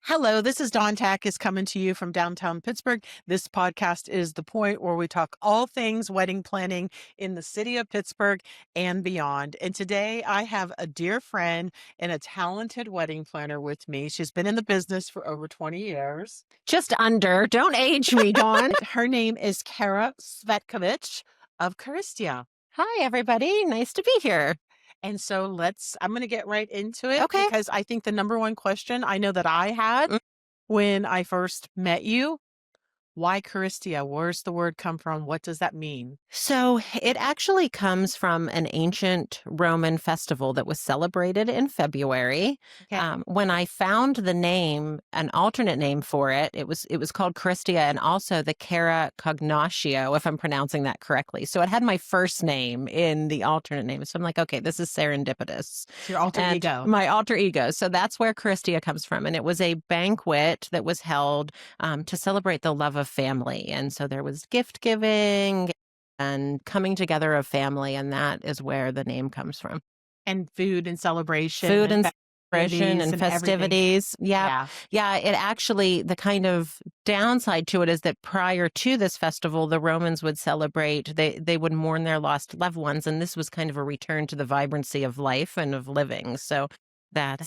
Hello, this is Dawn Takacs coming to you from downtown Pittsburgh. This podcast is the point where we talk all things wedding planning in the city of Pittsburgh and beyond. And today I have a dear friend and a talented wedding planner with me. She's been in the business for over 20 years. Just under. Don't age me, Dawn. Her name is Cara Svetkovich of Caristia. Hi, everybody. Nice to be here. And so I'm going to get right into it Okay. because I think the number one question I know that I had Mm. when I first met you, why Caristia? Where's the word come from? What does that mean? So it actually comes from an ancient Roman festival that was celebrated in February. Okay. When I found the name, an alternate name for it, it was called Caristia and also the Cara Cognatio, if I'm pronouncing that correctly. So it had my first name in the alternate name. So I'm like, okay, this is serendipitous. It's your alter And ego. my alter ego. So that's where Caristia comes from. And it was a banquet that was held to celebrate the love of family. And so there was gift giving and coming together of family. And that is where the name comes from. And food and celebration. Food and festivities celebration and everything. festivities. Yeah. Yeah. It actually, the kind of downside to it is that prior to this festival, the Romans would celebrate, they would mourn their lost loved ones. And this was kind of a return to the vibrancy of life and of living. So that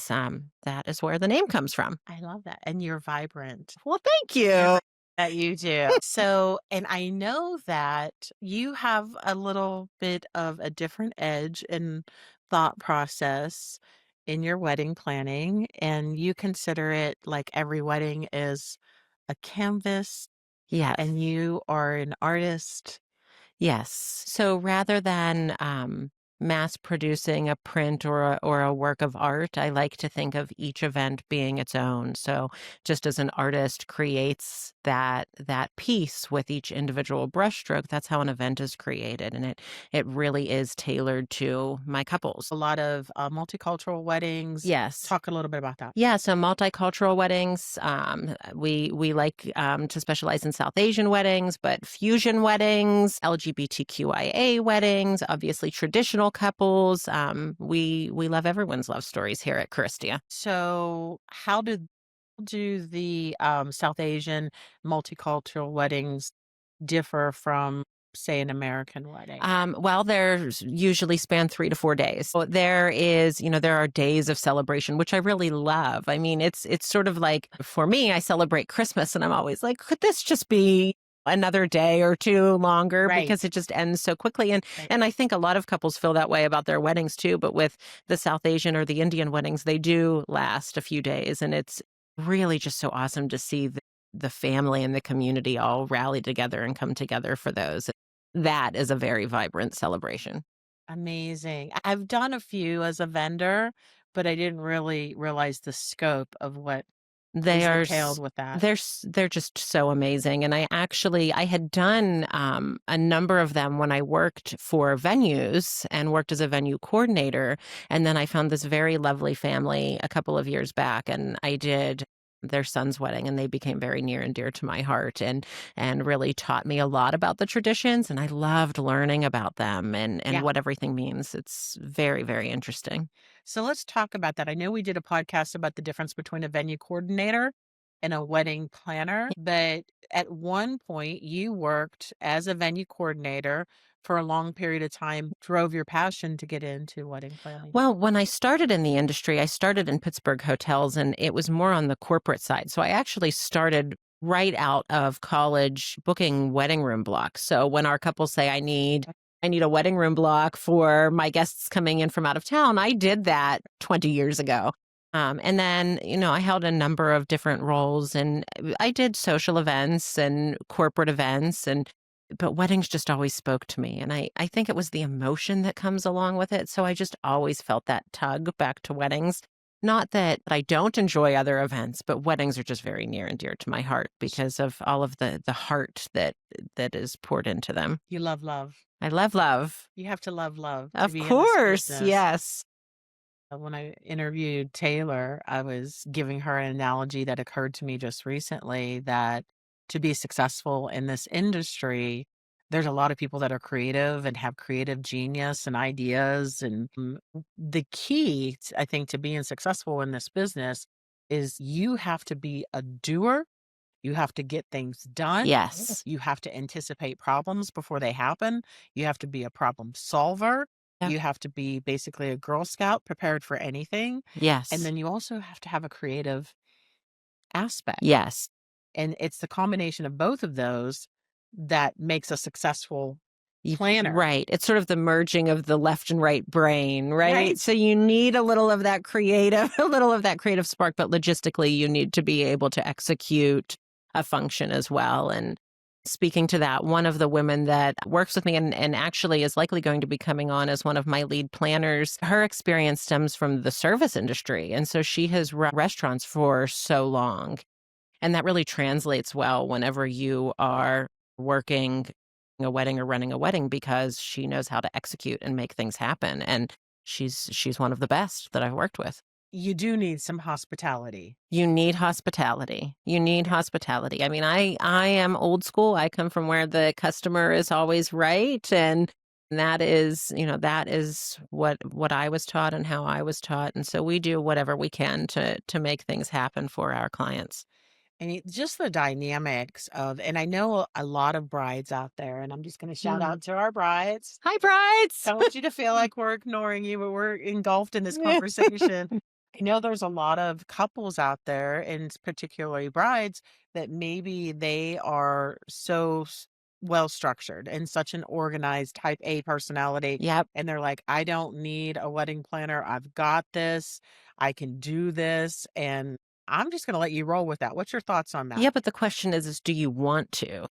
is where the name comes from. I love that. And you're vibrant. Well, thank you. That you do. So, and I know that you have a little bit of a different edge in thought process in your wedding planning, and you consider it like every wedding is a canvas, Yes. and you are an artist. Yes. So rather than mass producing a print or a work of art, I like to think of each event being its own. So just as an artist creates that piece with each individual brushstroke, that's how an event is created, and it really is tailored to my couples. A lot of multicultural weddings. Yes. Talk a little bit about that. Yeah, so multicultural weddings. We like to specialize in South Asian weddings, but fusion weddings, LGBTQIA weddings, obviously traditional couples. We love everyone's love stories here at Caristia. So, how do the South Asian multicultural weddings differ from, say, an American wedding? Well, there's usually span 3 to 4 days. So there is, there are days of celebration, which I really love. I mean, it's sort of like, for me, I celebrate Christmas and I'm always like, could this just be another day or two longer? Right. Because it just ends so quickly. And Right. and I think a lot of couples feel that way about their weddings too. But with the South Asian or the Indian weddings, they do last a few days. And it's really just so awesome to see the family and the community all rally together and come together for those. That is a very vibrant celebration. Amazing. I've done a few as a vendor, but I didn't really realize the scope of what They is are entailed with that. they're just so amazing. And I had done a number of them when I worked for venues and worked as a venue coordinator. And then I found this very lovely family a couple of years back, and I did their son's wedding, and they became very near and dear to my heart and really taught me a lot about the traditions, and I loved learning about them and Yeah. what everything means. It's very, very interesting. So let's talk about that. I know we did a podcast about the difference between a venue coordinator and a wedding planner, but at one point you worked as a venue coordinator for a long period of time, drove your passion to get into wedding planning. Well, when I started in the industry, I started in Pittsburgh hotels, and it was more on the corporate side. So I actually started right out of college booking wedding room blocks. So when our couples say, I need a wedding room block for my guests coming in from out of town, I did that 20 years ago. And then, I held a number of different roles, and I did social events and corporate events, but weddings just always spoke to me. And I think it was the emotion that comes along with it. So I just always felt that tug back to weddings. Not that I don't enjoy other events, but weddings are just very near and dear to my heart because of all of the heart that is poured into them. You love love. I love love. You have to love love. To Of be in this course. business. Yes. When I interviewed Taylor, I was giving her an analogy that occurred to me just recently that to be successful in this industry, there's a lot of people that are creative and have creative genius and ideas. And the key, I think, to being successful in this business is you have to be a doer. You have to get things done. Yes. You have to anticipate problems before they happen. You have to be a problem solver. Yep. You have to be basically a Girl Scout prepared for anything. And Yes. then you also have to have a creative aspect. Yes. And it's the combination of both of those that makes a successful planner. Right. It's sort of the merging of the left and right brain, right? Right. So you need a little of that creative, a little of that creative spark, but logistically, you need to be able to execute a function as well. And speaking to that, one of the women that works with me and actually is likely going to be coming on as one of my lead planners, her experience stems from the service industry. And so she has run restaurants for so long. And that really translates well whenever you are working a wedding or running a wedding because she knows how to execute and make things happen. And she's one of the best that I've worked with. You do need some hospitality. You need hospitality. You need hospitality. I mean, I am old school. I come from where the customer is always right. And that is, that is what I was taught and how I was taught. And so we do whatever we can to make things happen for our clients. And just the dynamics of, and I know a lot of brides out there, and I'm just going to shout out to our brides. Hi, brides. Don't want you to feel like we're ignoring you, but we're engulfed in this conversation. I know there's a lot of couples out there, and particularly brides, that maybe they are so well structured and such an organized type A personality. Yep. And they're like, I don't need a wedding planner. I've got this. I can do this. And I'm just going to let you roll with that. What's your thoughts on that? Yeah, but the question is do you want to?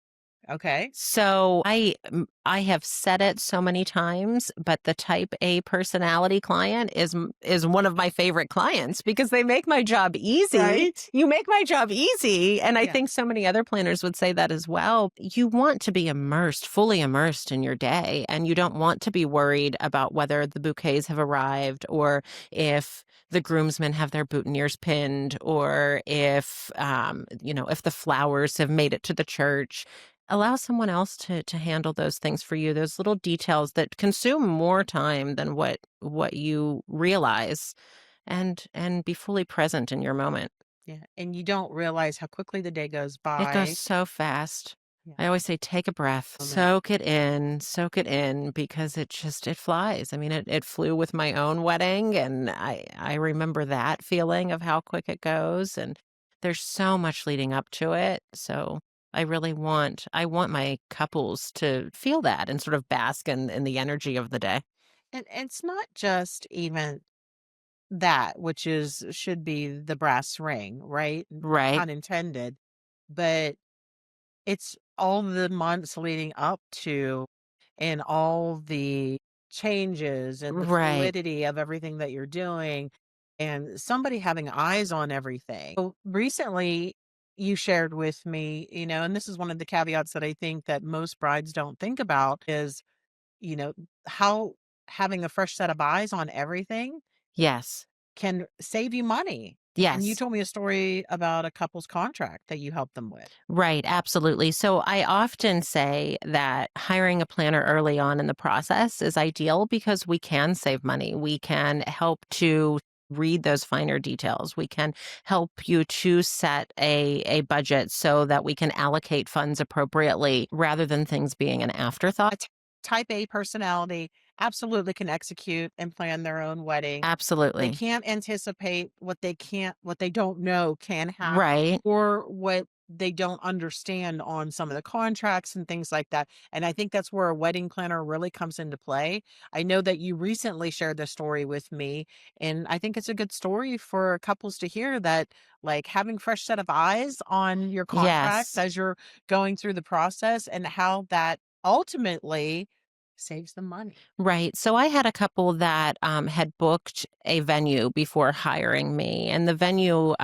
Okay. So I have said it so many times, but the type A personality client is one of my favorite clients because they make my job easy. Right? You make my job easy, and I Yeah. think so many other planners would say that as well. You want to be immersed, fully immersed in your day, and you don't want to be worried about whether the bouquets have arrived or if the groomsmen have their boutonnieres pinned or if if the flowers have made it to the church. Allow someone else to handle those things for you, those little details that consume more time than what you realize, and be fully present in your moment. Yeah. And you don't realize how quickly the day goes It by. goes so fast. Yeah. I always say take a breath, soak it in because it flies. I mean, it flew with my own wedding, and I remember that feeling of how quick it goes, and there's so much leading up to it. So I want my couples to feel that and sort of bask in the energy of the day. And it's not just even that, which should be the brass ring, right? Right. Pun intended. But it's all the months leading up to and all the changes and the Right. fluidity of everything that you're doing and somebody having eyes on everything. So recently you shared with me, and this is one of the caveats that I think that most brides don't think about is, how having a fresh set of eyes on everything Yes. can save you money. And you Yes. told me a story about a couple's contract that you helped them with. Right, absolutely. So I often say that hiring a planner early on in the process is ideal because we can save money. We can help to read those finer details. We can help you to set a budget so that we can allocate funds appropriately rather than things being an afterthought. Type A personality absolutely can execute and plan their own wedding. They Absolutely. can't anticipate what they don't know can happen Right. or what they don't understand on some of the contracts and things like that. And I think that's where a wedding planner really comes into play. I know that you recently shared this story with me, and I think it's a good story for couples to hear that like having fresh set of eyes on your contracts Yes. as you're going through the process and how that ultimately saves them money. Right. So I had a couple that had booked a venue before hiring me, and the venue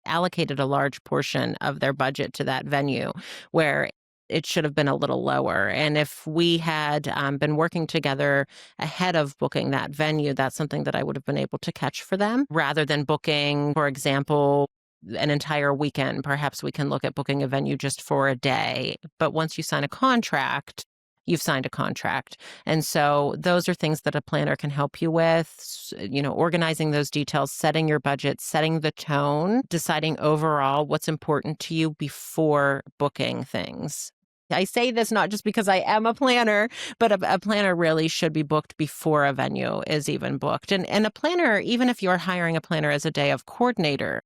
allocated a large portion of their budget to that venue where it should have been a little lower. And if we had been working together ahead of booking that venue, that's something that I would have been able to catch for them rather than booking, for example, an entire weekend. Perhaps we can look at booking a venue just for a day. But once you sign a contract, you've signed a contract. And so those are things that a planner can help you with, organizing those details, setting your budget, setting the tone, deciding overall what's important to you before booking things. I say this not just because I am a planner, but a planner really should be booked before a venue is even booked. And a planner, even if you're hiring a planner as a day of coordinator,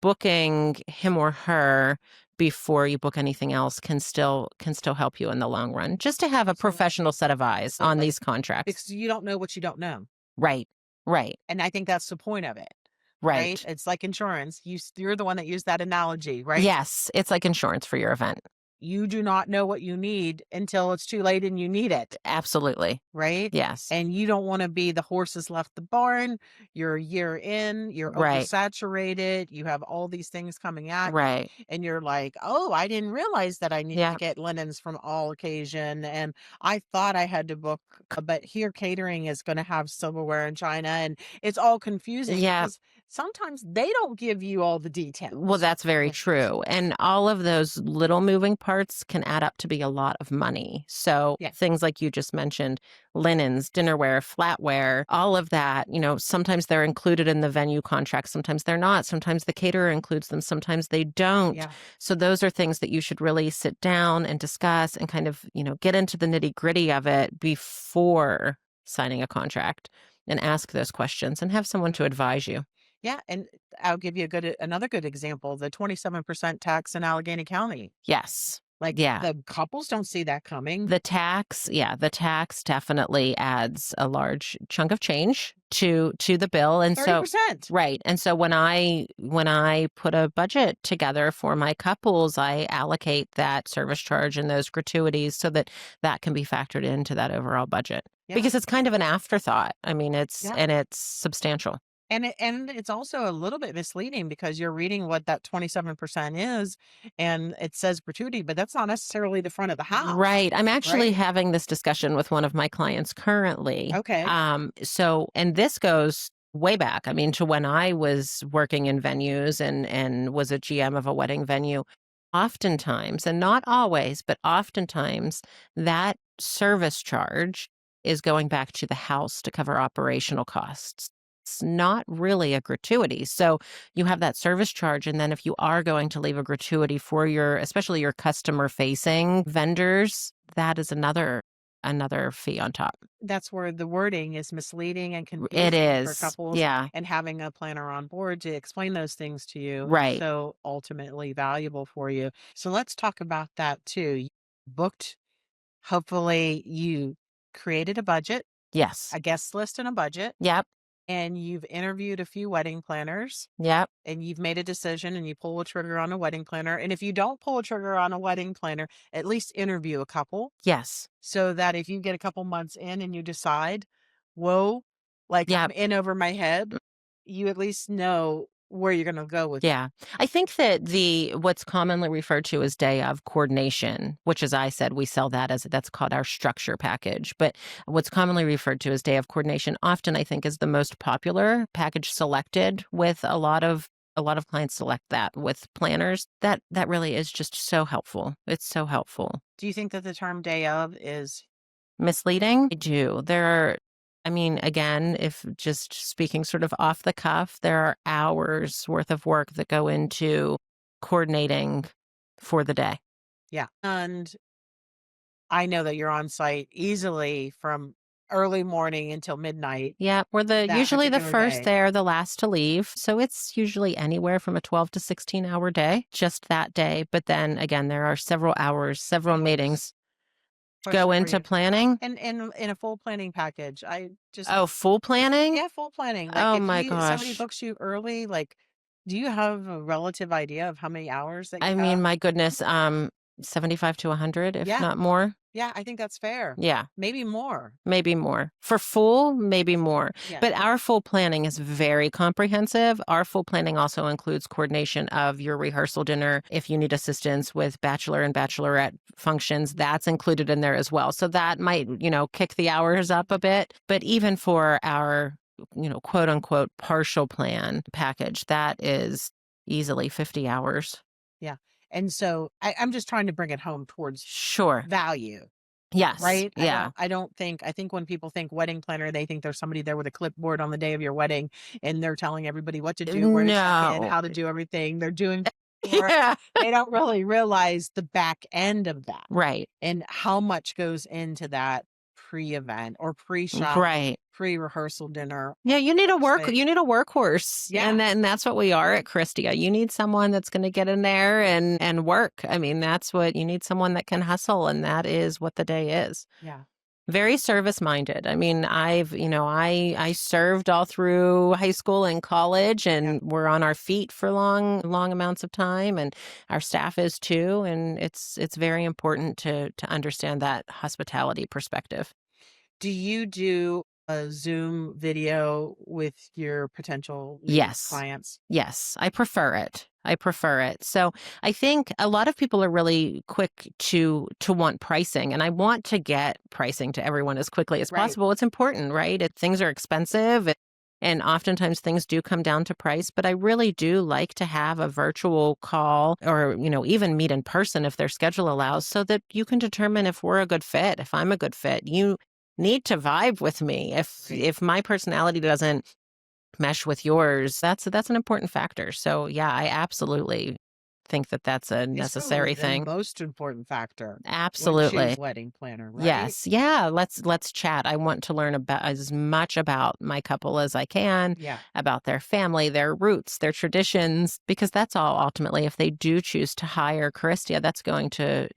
booking him or her before you book anything else can still help you in the long run, just to have a professional set of eyes on these contracts. Because you don't know what you don't know. Right. And I think that's the point of it. Right. It's like insurance. You're the one that used that analogy, right? Yes, it's like insurance for your event. You do not know what you need until it's too late and you need it. Absolutely. Right? Yes. And you don't want to be the horses left the barn. You're a year in, you're Right. oversaturated. You have all these things coming at Right. you. And you're like, oh, I didn't realize that I needed Yeah. to get linens from All Occasion. And I thought I had to book, but here catering is going to have silverware and china. And it's all confusing. Yeah. Because sometimes they don't give you all the details. Well, that's very true. And all of those little moving parts can add up to be a lot of money. So things like you just mentioned, linens, dinnerware, flatware, all of that, sometimes they're included in the venue contract. Sometimes they're not. Sometimes the caterer includes them. Sometimes they don't. Yeah. So those are things that you should really sit down and discuss and kind of, get into the nitty gritty of it before signing a contract and ask those questions and have someone to advise you. Yeah, and I'll give you another good example, the 27% tax in Allegheny County. Yes. Like, the couples don't see that coming. The tax definitely adds a large chunk of change to the bill. And 30%. Right. And so when I put a budget together for my couples, I allocate that service charge and those gratuities so that can be factored into that overall budget. Yeah. Because it's kind of an afterthought. I mean, it's substantial. And it's also a little bit misleading because you're reading what that 27% is, and it says gratuity, but that's not necessarily the front of the house. Right. I'm actually having this discussion with one of my clients currently. Okay. And this goes way back. I mean, to when I was working in venues and was a GM of a wedding venue. Oftentimes, and not always, but oftentimes, that service charge is going back to the house to cover operational costs. It's not really a gratuity. So you have that service charge. And then if you are going to leave a gratuity for especially your customer facing vendors, that is another fee on top. That's where the wording is misleading and confusing It is. for couples. Yeah. And having a planner on board to explain those things to you Right. is so ultimately valuable for you. So let's talk about that too. You booked, hopefully you created a budget, Yes. a guest list and a budget. Yep. And you've interviewed a few wedding planners. Yep. And you've made a decision and you pull a trigger on a wedding planner. And if you don't pull a trigger on a wedding planner, at least interview a couple. Yes. So that if you get a couple months in and you decide, whoa, like I'm in over my head, you at least know where you're going to go with it. Yeah. I think that what's commonly referred to as day of coordination, which as I said, we sell that that's called our structure package. But what's commonly referred to as day of coordination often I think is the most popular package selected with a lot of clients select that with planners. That really is just so helpful. It's so helpful. Do you think that the term day of is misleading? I do. Again, if just speaking sort of off the cuff, there are hours worth of work that go into coordinating for the day. Yeah. And I know that you're on site easily from early morning until midnight. Yeah, we're usually the first day. there, the last to leave. So it's usually anywhere from a 12 to 16 hour day, just that day. But then again, there are several hours, several meetings go into planning. And in a full planning package, full planning? Yeah, full planning. Like oh if my somebody gosh. books you early, like, do you have a relative idea of how many hours that you I have? mean, my goodness, 75 to 100, if not more. Yeah, I think that's fair. Yeah. Maybe more. Maybe more. For full, maybe more. Yeah. But our full planning is very comprehensive. Our full planning also includes coordination of your rehearsal dinner. If you need assistance with bachelor and bachelorette functions, that's included in there as well. So that might, kick the hours up a bit. But even for our, quote unquote, partial plan package, that is easily 50 hours. Yeah. And so I'm just trying to bring it home towards Sure. value. Yes. right? Yeah. I think when people think wedding planner, they think there's somebody there with a clipboard on the day of your wedding and they're telling everybody what to do, where to check in, No. how to do everything. They're doing or Yeah. they don't really realize the back end of that Right. and how much goes into that pre-event or pre-shop, Right. pre-rehearsal dinner, Yeah, thing. you need a workhorse. Yeah. And that's what we are at Caristia. You need someone that's going to get in there and work. I mean, that's what you need, someone that can hustle, and that is what the day is. Yeah. Very service minded. I mean, I served all through high school and college, Yeah. and we're on our feet for long amounts of time, and our staff is too, and it's very important to understand that hospitality perspective. Do you do a Zoom video with your potential new Yes. clients? Yes, I prefer it. I prefer it. So I think a lot of people are really quick to want pricing, and I want to get pricing to everyone as quickly as Right. possible. It's important, right? Things are expensive, and oftentimes things do come down to price, but I really do like to have a virtual call or, even meet in person if their schedule allows, so that you can determine if we're a good fit, if I'm a good fit. You need to vibe with me. If Right. if my personality doesn't mesh with yours, that's an important factor. So, yeah, I absolutely think that that's a It's probably necessary the thing. most important factor when Absolutely. choose wedding planner, right? Yes. Yeah, let's chat. I want to learn about as much about my couple as I can, Yeah. about their family, their roots, their traditions, because that's all ultimately, if they do choose to hire Caristia, that's going to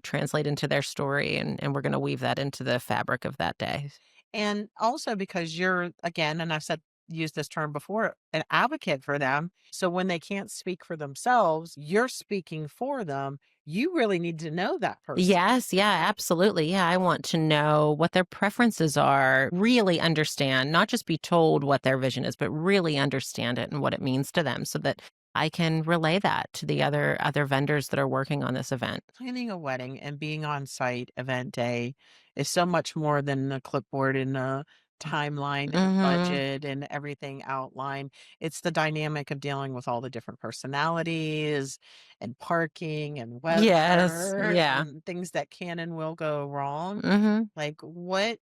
translate into their story, and we're going to weave that into the fabric of that day. And also because you're, again, and I've said, used this term before, an advocate for them. So when they can't speak for themselves, you're speaking for them. You really need to know that person. Yes, yeah, absolutely. Yeah, I want to know what their preferences are, really understand, not just be told what their vision is, but really understand it and what it means to them, so that I can relay that to the other vendors that are working on this event. Planning a wedding and being on site event day is so much more than a clipboard and a timeline and a Mhm. budget and everything outlined. It's the dynamic of dealing with all the different personalities and parking and Yes, weather yeah. and things that can and will go wrong. Mhm. Like, what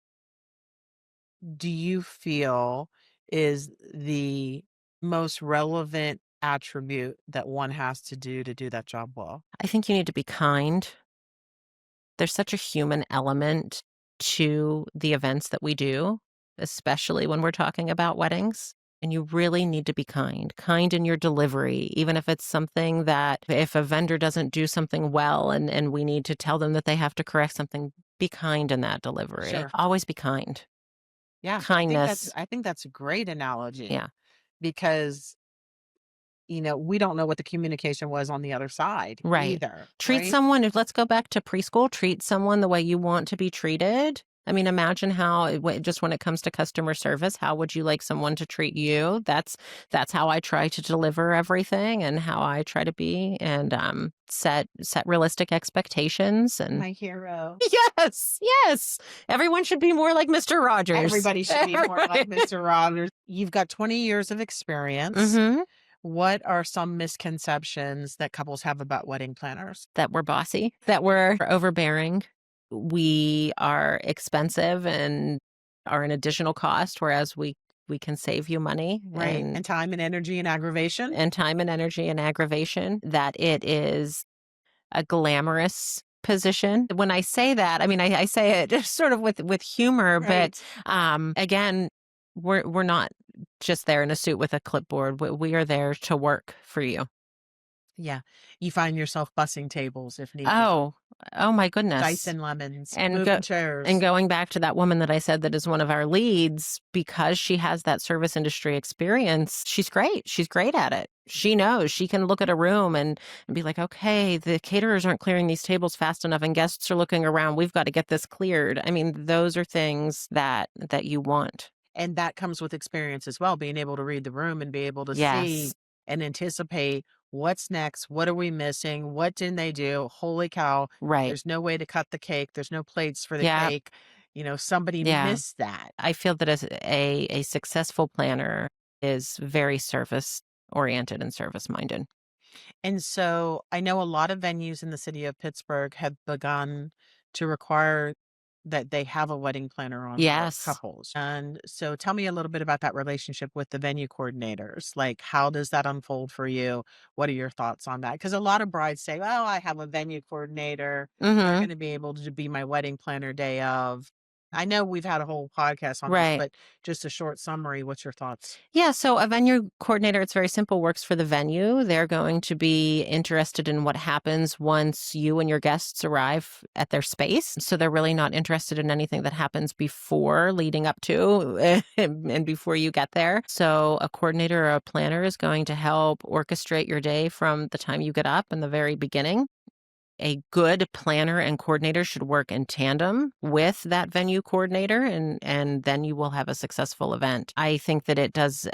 do you feel is the most relevant attribute that one has to do that job well? I think you need to be kind. There's such a human element to the events that we do, especially when we're talking about weddings. And you really need to be kind in your delivery, even if it's something that if a vendor doesn't do something well and we need to tell them that they have to correct something, be kind in that delivery. Sure. Always be kind. Yeah, Kindness. I think that's a great analogy Yeah. because, we don't know what the communication was on the other side Right. either, Treat right? someone, if let's go back to preschool, treat someone the way you want to be treated. I mean, imagine how just when it comes to customer service, how would you like someone to treat you? That's how I try to deliver everything, and how I try to be, and set realistic expectations. And My hero. yes, yes, everyone should be more like Mr. Rogers. Everybody should be more like Mr. Rogers. You've got 20 years of experience. Mm-hmm. What are some misconceptions that couples have about wedding planners? That we're bossy, that we're overbearing. We are expensive and are an additional cost, whereas we can save you money Right. And time and energy and aggravation? and time and energy and aggravation, that it is a glamorous position. When I say that, I mean, I say it sort of with humor, but Right. again, we're not just there in a suit with a clipboard. We are there to work for you. Yeah. You find yourself bussing tables if need be, Oh, oh my goodness. dicing lemons, And moving and chairs. going back to that woman that I said that is one of our leads, because she has that service industry experience, she's great. She's great at it. She knows she can look at a room and be like, okay, the caterers aren't clearing these tables fast enough and guests are looking around. We've got to get this cleared. I mean, those are things that you want. And that comes with experience as well, being able to read the room and be able to see Yes. and anticipate what's next, what are we missing, what didn't they do? Holy cow, Right. there's no way to cut the cake, there's no plates for the Yeah. cake. Somebody Yeah. missed that. I feel that as a successful planner is very service oriented and service minded. And so I know a lot of venues in the city of Pittsburgh have begun to require that they have a wedding planner on board, Yes. couples. And so tell me a little bit about that relationship with the venue coordinators. Like, how does that unfold for you? What are your thoughts on that? Because a lot of brides say, "Oh, I have a venue coordinator. They're Mhm. going to be able to be my wedding planner day of." I know we've had a whole podcast on this, Right. but just a short summary. What's your thoughts? Yeah, so a venue coordinator, it's very simple, works for the venue. They're going to be interested in what happens once you and your guests arrive at their space. So they're really not interested in anything that happens before, leading up to, and before you get there. So a coordinator or a planner is going to help orchestrate your day from the time you get up in the very beginning. A good planner and coordinator should work in tandem with that venue coordinator, and then you will have a successful event. I think that it's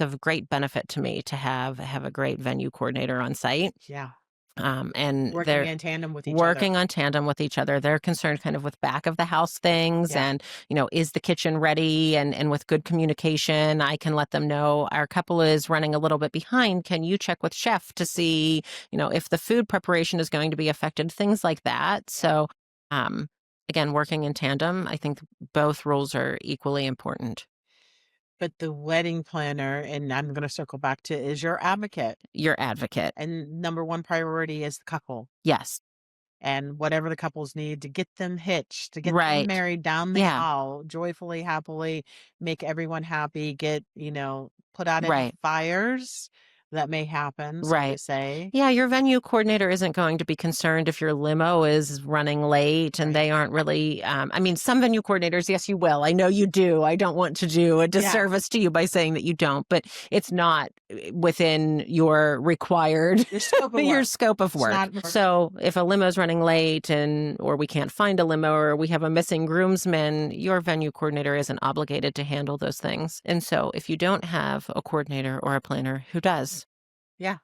of great benefit to me to have a great venue coordinator on site. Yeah. And Working they're in tandem with each other. working on tandem with each other. They're concerned kind of with back of the house things Yeah. and, is the kitchen ready? And with good communication, I can let them know our couple is running a little bit behind. Can you check with chef to see, if the food preparation is going to be affected, things like that. So, um, again, working in tandem, I think both roles are equally important. But the wedding planner, and I'm going to circle back to, is your advocate. Your advocate. And number one priority is the couple Yes. and whatever the couples need to get them hitched, to get them Right. married down the Yeah. aisle joyfully, happily, make everyone happy, put out any Right. fires that may happen, so to Right. say. Yeah, your venue coordinator isn't going to be concerned if your limo is running late and Right. they aren't really. I mean, some venue coordinators, yes, you will. I know you do. I don't want to do a Yeah. disservice to you by saying that you don't, but it's not within your required Your scope of your work. scope of It's work. not. So if a limo's running late or we can't find a limo or we have a missing groomsman, your venue coordinator isn't obligated to handle those things. And so if you don't have a coordinator or a planner, who does? Yeah.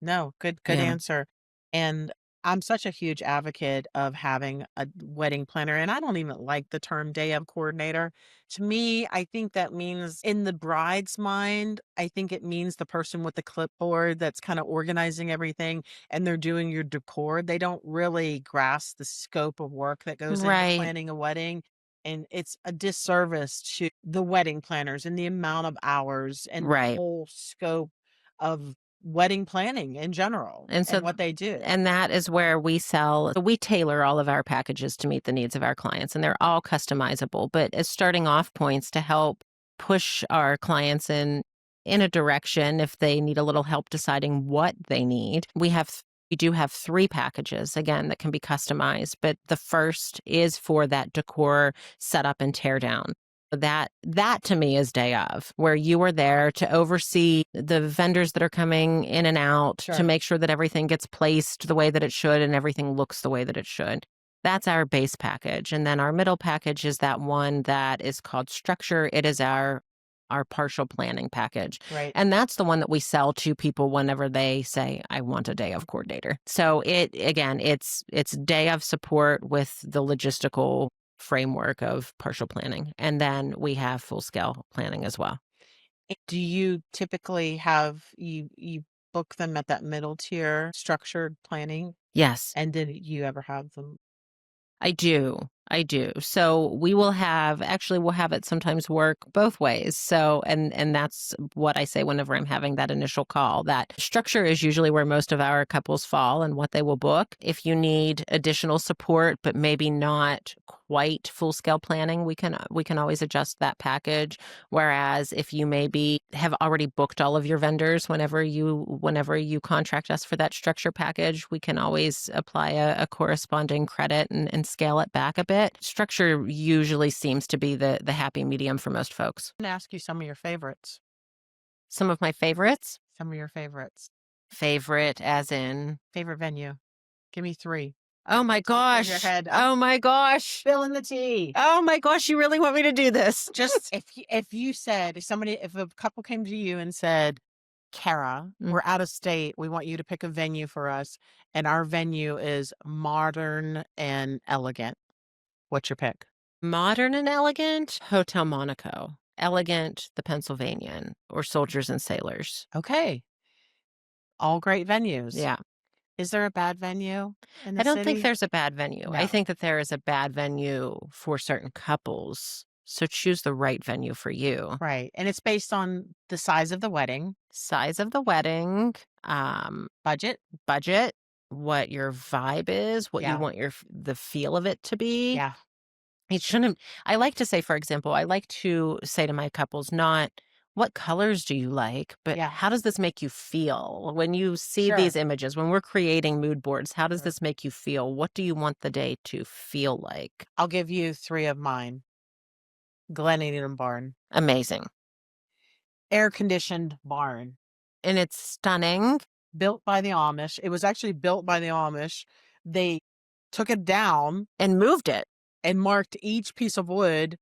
No, good Yeah. answer. And I'm such a huge advocate of having a wedding planner, and I don't even like the term day of coordinator. To me, I think that means in the bride's mind, I think it means the person with the clipboard that's kind of organizing everything and they're doing your decor. They don't really grasp the scope of work that goes into Right. planning a wedding. And it's a disservice to the wedding planners and the amount of hours and the Right. whole scope of wedding planning in general And and so what they do. and that is where we tailor all of our packages to meet the needs of our clients, and they're all customizable, but as starting off points to help push our clients in a direction if they need a little help deciding what they need. We do have 3 packages, again, that can be customized, but the first is for that decor setup and tear down. That to me is day of, where you are there to oversee the vendors that are coming in and out, to Sure. make sure that everything gets placed the way that it should and everything looks the way that it should. That's our base package. And then our middle package is that one that is called structure. It is our partial planning package. Right. And that's the one that we sell to people whenever they say, I want a day of coordinator. So it's day of support with the logistical framework of partial planning. And then we have full scale planning as well. Do you typically have you book them at that middle tier structured planning? Yes. And did you ever have them? I do. I do. So we'll have it sometimes work both ways. So and that's what I say whenever I'm having that initial call. That structure is usually where most of our couples fall and what they will book. If you need additional support but maybe not quite full scale planning, we can always adjust that package. Whereas if you maybe have already booked all of your vendors whenever you contract us for that structure package, we can always apply a corresponding credit and scale it back a bit. Structure usually seems to be the happy medium for most folks. I'm gonna ask you some of your favorites. Some of my favorites, Some of your favorites. favorite as in, Favorite venue. Give me 3. oh my Top of your gosh, head. oh my gosh, Spilling the tea. oh my gosh, you really want me to do this? Just if a couple came to you and said, "Cara, Mm. we're out of state. We want you to pick a venue for us, and our venue is modern and elegant." What's your pick? Modern and elegant, Hotel Monaco. Elegant, the Pennsylvanian, or Soldiers and Sailors. Okay, all great venues. Yeah. Is there a bad venue in I the don't think city? there's a bad venue. I No. think that there is a bad venue for certain couples. So choose the right venue for you. Right, and it's based on the size of the wedding, Size of the wedding, budget. budget, what your vibe is, what you Yeah, want the feel of it to be. yeah, It shouldn't I like to say, for example, I like to say to my couples, not what colors do you like, but yeah, how does this make you feel? When you see these sure, images, when we're creating mood boards, how does sure. this make you feel? What do you want the day to feel like? I'll give you 3 of mine. Glen barn. Amazing. Air-conditioned barn, And it's stunning built by the Amish. It was actually built by the Amish. They took it down and moved it. and marked each piece of wood,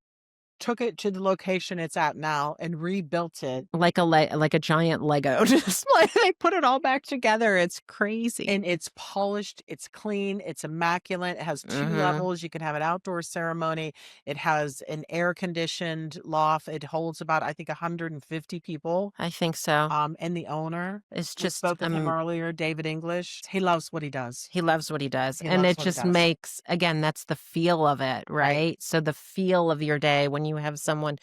took it to the location it's at now, and rebuilt it. Like a giant Lego, just like they put it all back together. It's crazy. And it's polished, it's clean, it's immaculate. It has 2 Mhm. levels. You can have an outdoor ceremony. It has an air-conditioned loft. It holds about, I think, 150 people. I think so. And the owner, It's we just, spoke with him earlier, David English. He loves what he does. he loves what he does, He and loves it what he just does. makes again, that's the feel of it, Right. right? So the feel of your day when you have someone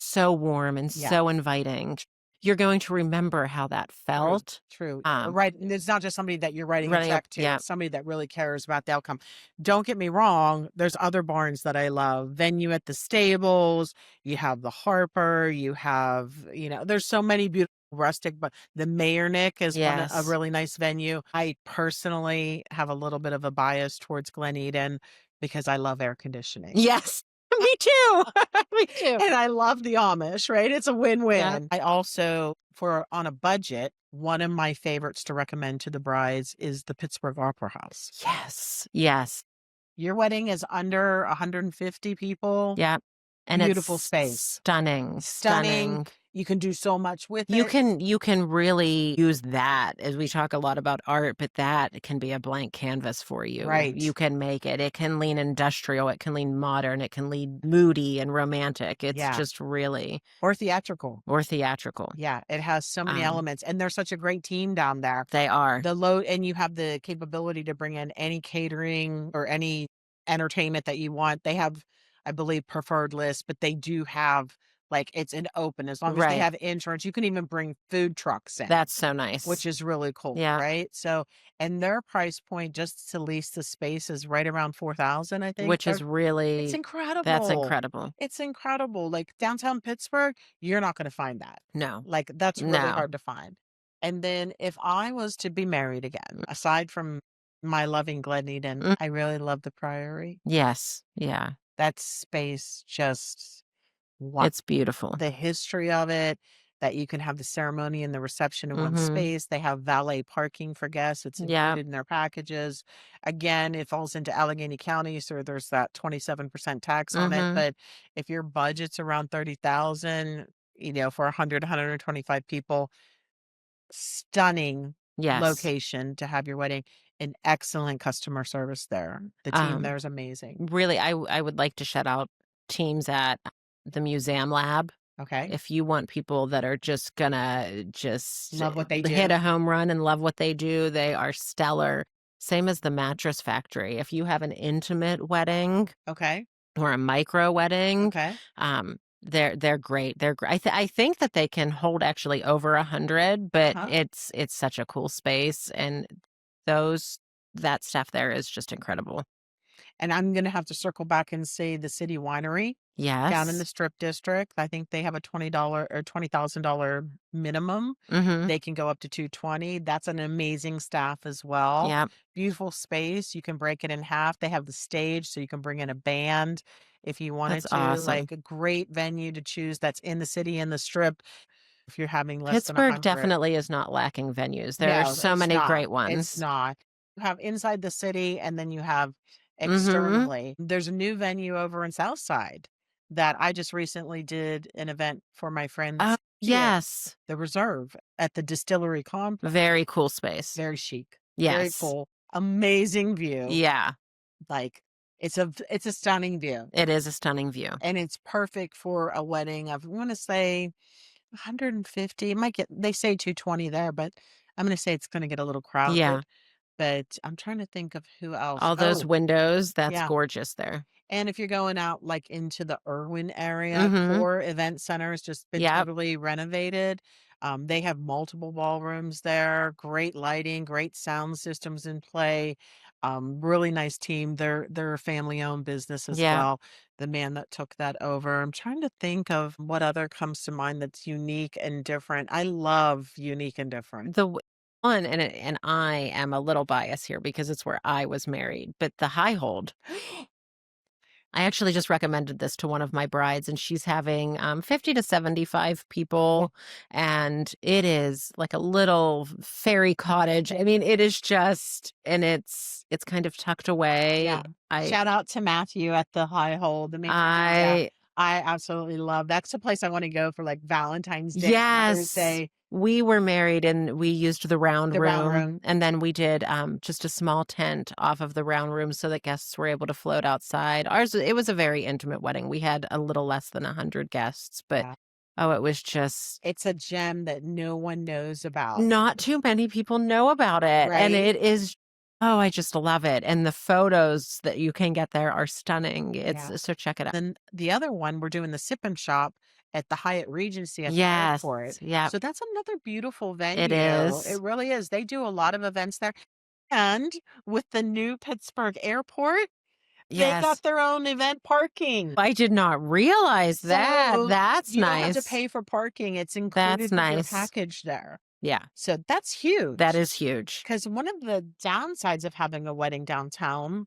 so warm and Yeah. so inviting, you're going to remember how that True, felt. true. Um, Right, and it's not just somebody that you're writing a running up check to, yeah, it's somebody that really cares about the outcome. Don't get me wrong, there's other barns that I love. Venue at the Stables, you have the Harper, you have, there's so many beautiful Rustic, but the Nick is a yes. really nice venue. I personally have a little bit of a bias towards Glen Eden because I love air conditioning. Yes. Me too. Me too. And I love the Amish, right? It's a Yeah. win-win. I also, for on a budget, one of my favorites to recommend to the brides is the Pittsburgh Opera House. Yes. Yes. Your wedding is under 150 people. Yeah. And Beautiful it's space. stunning, Stunning. stunning. You can do so much with it. You can really use that as we talk a lot about art, but that can be a blank canvas for you. You Right. can make it. It can lean industrial, it can lean modern, it can lean moody and romantic. It's Yeah. just really Or theatrical. or theatrical. Yeah. It has so many Um, elements. And they're such a great team down there. they are. The load, and you have the capability to bring in any catering or any entertainment that you want. They have, I believe, preferred lists, but they do have, like, it's an open as long as they Right. have insurance. You can even bring food trucks in, That's so which nice. is really cool, Yeah. right? So, and their price point just to lease the space is right around 4,000, I think. Which is It's really that's incredible. incredible. It's incredible. Like downtown Pittsburgh, you're not going to find that. No. Like that's really No. hard to find. And then if I was to be married again, aside from my loving Glen Eden, Mm, I really love the Priory. yes. Yeah. That space just, wow, It's beautiful. the history of it, that you can have the ceremony and the reception in one Mhm. space. They have valet parking for guests. It's Yeah. included in their packages. Again, it falls into Allegheny County, so there's that 27% tax on it. Mhm. But if your budget's around 30,000, for 100, 125 people, stunning Yes. location to have your wedding, and excellent customer service there. The team Um there is amazing. Really, I would like to shout out teams at the Museum Lab. Okay. If you want people that are just gonna just Love what they hit do. a home run and love what they do, they are stellar. Same as the Mattress Factory. If you have an intimate wedding Okay. or a micro wedding, Okay. they're great. They're great. I think that they can hold actually over 100, but Uh-huh. it's such a cool space, and those that stuff there is just incredible. And I'm gonna have to circle back and say the City Winery down in the Yes. Strip District. I think they have a $20 or $20,000 minimum. Mhm. They can go up to 220. That's an amazing staff as well. Yep. Beautiful space. You can break it in half. They have the stage, so you can bring in a band if you That's wanted to. awesome. Like a great venue to choose that's in the city in the Strip if you're having less than Pittsburgh 100. definitely is not lacking venues. There are No, so it's many not. great It's ones. not. You have inside the city and then you have Mhm. externally. There's a new venue over in Southside that I just recently did an event for my Oh, friends here, yes. the Reserve at the Distillery Complex. Very cool space. Very chic, very Yes. cool, amazing view. Yeah. Like it's a stunning view It is a stunning view. and it's perfect for a wedding of, I want to say 150. It might get, they say 220 there, but I'm going to say it's going to get a little Yeah. crowded. but I'm trying to think of who else. All those Oh, windows, that's yeah. gorgeous there. And if you're going out, like, into the Irwin area, Mhm. Core Event Center has just been Yep. totally renovated. They have multiple ballrooms there, great lighting, great sound systems in play, really nice team. They're a family-owned business as Yeah. well, the man that took that over. I'm trying to think of what other comes to mind that's unique and different. I love unique and different. The one and I am a little biased here because it's where I was married, but the High Hold, I actually just recommended this to one of my brides, and she's having, 50 to 75 Yeah, people, and it is like a little fairy cottage. I mean, it is just and it's kind of tucked away. yeah. Shout out to Matthew at the High Hole, the man. Yeah, I I absolutely love that's a place I wanna go for, like, Valentine's Day, Mother's Yes. Day, We were married and we used the round the round room, room. and then we did, just a small tent off of the round room so that guests were able to float outside. Ours, it was a very intimate wedding. We had a little less than 100 guests, but, Yeah. oh, it was just It's a gem that no one knows about, not too many people know about it, and right? it is oh, I just love it, and the photos that you can get there are stunning. Yeah. It's so check it out. Then the other one, we're doing the Sip and Shop at the Hyatt Regency at the Yes. airport. Yep. So that's another beautiful It venue. It is. really is. They do a lot of events there. And with the new Pittsburgh airport, they got Yes. their own event parking. I did not realize that. So That's you don't have to nice. pay for parking. It's That's included with your nice. package there. Yeah, So that's that huge. is huge. Because one of the downsides of having a wedding downtown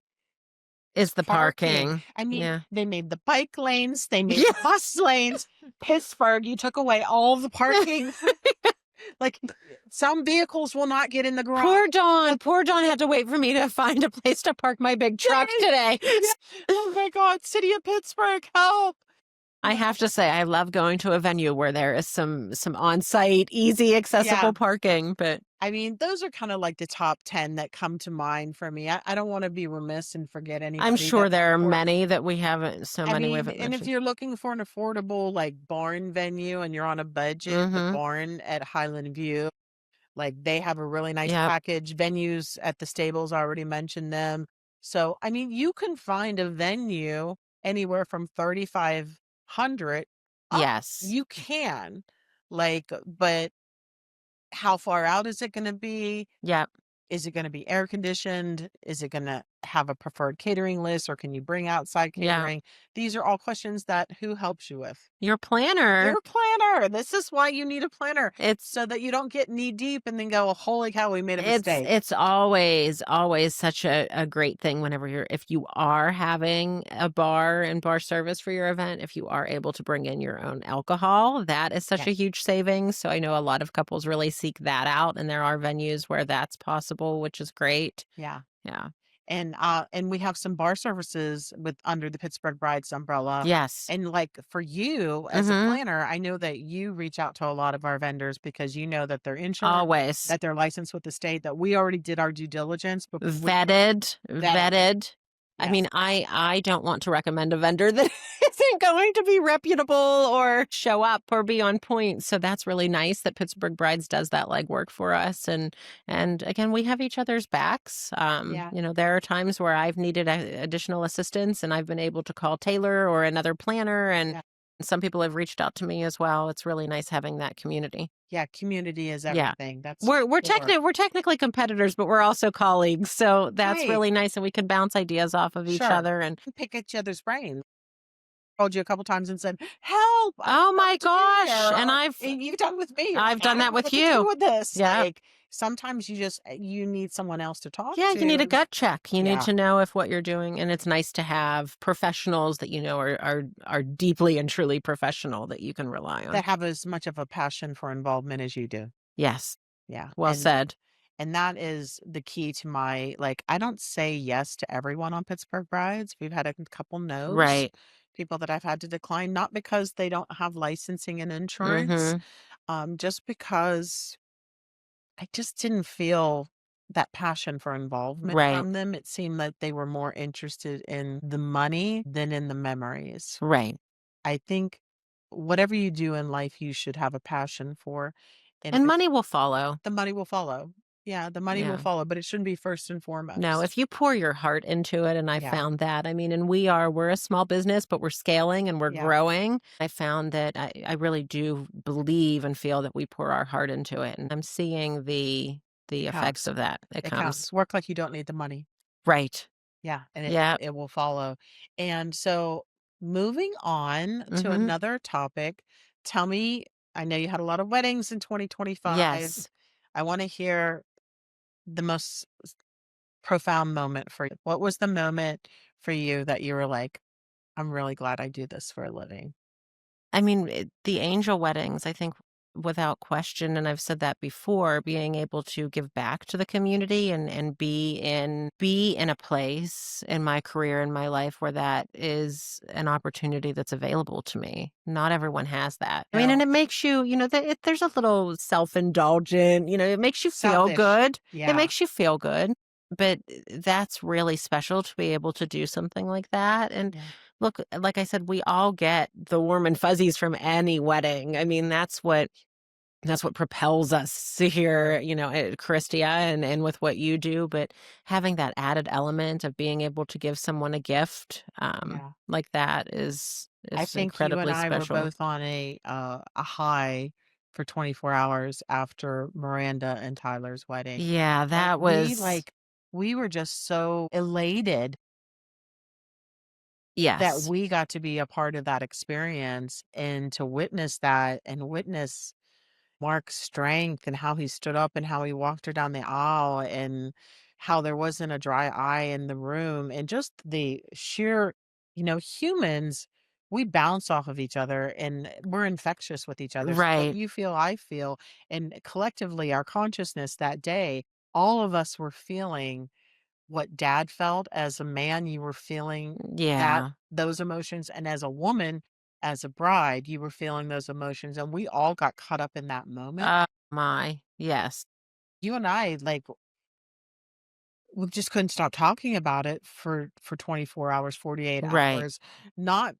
Is the parking. parking. I mean, Yeah. they made the bike lanes, they made Yeah. the bus lanes. Pittsburgh, you took away all the parking. Like, some vehicles will not get in the garage. Poor Dawn. Poor Dawn had to wait for me to find a place to park my big truck Right. today. Yeah. Oh my god, city of Pittsburgh, help. I Yeah. have to say, I love going to a venue where there is some on-site, easy, Yeah. accessible parking, but I mean, those are kinda like the top 10 that come to mind for me. I don't wanna be remiss and forget I'm anybody sure that's there are important. many that we haven't so I many we mean, haven't and if mentioned. you're looking for an affordable, like, barn venue and you're on a budget, the Mhm. barn at Highland View, like, they have a really nice Yep. package. Venues at the stables, I already mentioned them. So, I mean, you can find a venue anywhere from 3,500 up. Yes. You can. Like, but how far out is it gonna be? Yep. Is it gonna be air conditioned? Is it gonna have a preferred catering list, or can you bring outside Yeah. catering? These are all questions that who helps you with? Your planner. Your planner. This is why you need a planner, It's so that you don't get knee deep and then go, "Holy cow, we made a It's mistake." it's always such a great thing whenever if you are having a bar and bar service for your event, if you are able to bring in your own alcohol, that is such Yeah, a huge savings. So I know a lot of couples really seek that out, and there are venues where that's possible, which is great. yeah. Yeah. And we have some bar services with under the Pittsburgh Brides umbrella. Yes. And, like, for you as a Mhm. planner, I know that you reach out to a lot of our vendors because you know that they're insured, Always. that they're licensed with the state, that we already did our due diligence before we Vetted, vetted. vetted. I Yes. mean, I don't want to recommend a vendor that isn't going to be reputable or show up or be on point. So that's really nice that Pittsburgh Brides does that legwork for us. And again, we have each other's backs. Yeah. There are times where I've needed additional assistance and I've been able to call Taylor or another planner, and Yeah. some people have reached out to me as well. It's really nice having that community. Yeah, community is Yeah. everything. That's core. We're technically competitors, but we're also colleagues, so that's Right. really nice, and we can bounce ideas off of each Sure. other, and Pick each other's brain. Called you a couple times and said, "Help, I oh don't know my what to do gosh, here," and and you've done with me. You're I've like, "I done don't that know with what to do you. with this." Yeah. Like, sometimes you need someone else to talk Yeah, you need a to. gut check. You need Yeah, to know if what you're doing, and it's nice to have professionals that you know are deeply and truly professional that you can rely on. that have as much of a passion for involvement as you do. Yes, Yeah, well said. and that is the key to my like, I don't say yes to everyone on Pittsburgh Brides. We've had a couple no's, Right. people that I've had to decline, not because they don't have licensing and insurance, Mhm. just because I just didn't feel that passion for involvement Right. from them. It seemed like they were more interested in the money than in the memories. Right. I think whatever you do in life, you should have a passion for, and if And it's money will follow. the money will follow. Yeah, the money will Yeah. follow, but it shouldn't be first and No, foremost. if you pour your heart into it, and I Yeah, found that, I mean, and we're a small business, but we're scaling and we're yeah, growing. I found that I really do believe and feel that we pour our heart into it, and I'm seeing the it effects counts. of that. It It comes. counts. Work like you don't need the money. Right. Yeah, and Yeah. it will follow. And so moving on to Mhm. another topic, tell me, I know you had a lot of weddings in 2025. Yes. I want to hear the most profound moment for you. What was the moment for you that you were like, I'm really glad I do this for a living? I mean, the angel weddings, I think without question, and I've said that before, being able to give back to the community and be in a place in my career, in my life where that is an opportunity that's available to me. Not everyone has that. I mean, and No, it makes you, there's a little self-indulgent, it makes you feel selfish. good. It Yeah, makes you feel good. But that's really special to be able to do something like that. And yeah, look, like I said, we all get the warm and fuzzies from any wedding. I mean, that's what propels us to sure. here, at Caristia and with what you do. But having that added element of being able to give someone a gift, Yeah. like that is I is think you and incredibly I were special. both on a high for 24 hours after Miranda and Tyler's wedding. Yeah, And that was we were just so elated that yes. we got to be a part of that experience and to witness that and witness Mark's strength and how he stood up and how he walked her down the aisle and how there wasn't a dry eye in the room and just the sheer, humans, we bounce off of each other and we're infectious with each other. So what Right. you feel, I feel, and collectively our consciousness that day, all of us were feeling what dad felt as a man, you were feeling that Yeah. those emotions, and as a woman, as a bride, you were feeling those emotions, and we all got caught up in that moment. Oh my. Yes. You and I, like, we just couldn't stop talking about it for 24 hours, 48 Right. hours, not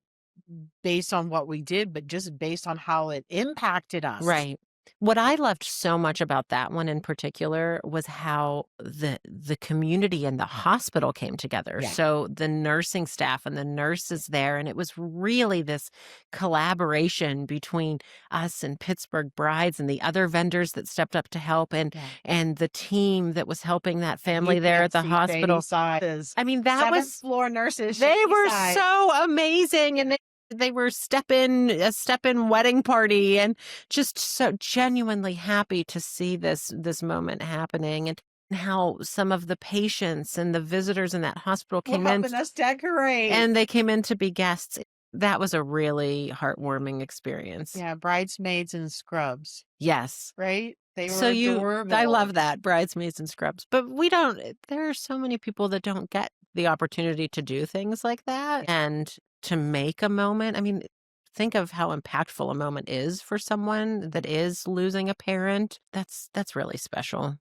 based on what we did, but just based on how it impacted us. Right. What I loved so much about that one in particular was how the community and the hospital came together. Yeah, So the nursing staff and the yeah, nurses there, and it was really this collaboration between us and Pittsburgh Brides and the other vendors that stepped up to help, yeah. and the team that was helping that And family you there at can't the see Shady hospital. Side is I mean, that 7th was floor nurses, they Shady were Side. so amazing, and they were a step-in wedding party, and just so genuinely happy to see this moment happening, and how some of the patients and the visitors in that hospital We're came in, helping us decorate. and they came in to be guests. That was a really heartwarming experience. Yeah, bridesmaids and scrubs, Yes. right? They So were I adorable. love that, bridesmaids and scrubs, but there are so many people that don't get the opportunity to do things like that and to make a moment. I mean, think of how impactful a moment is for someone that is losing a parent. That's really special.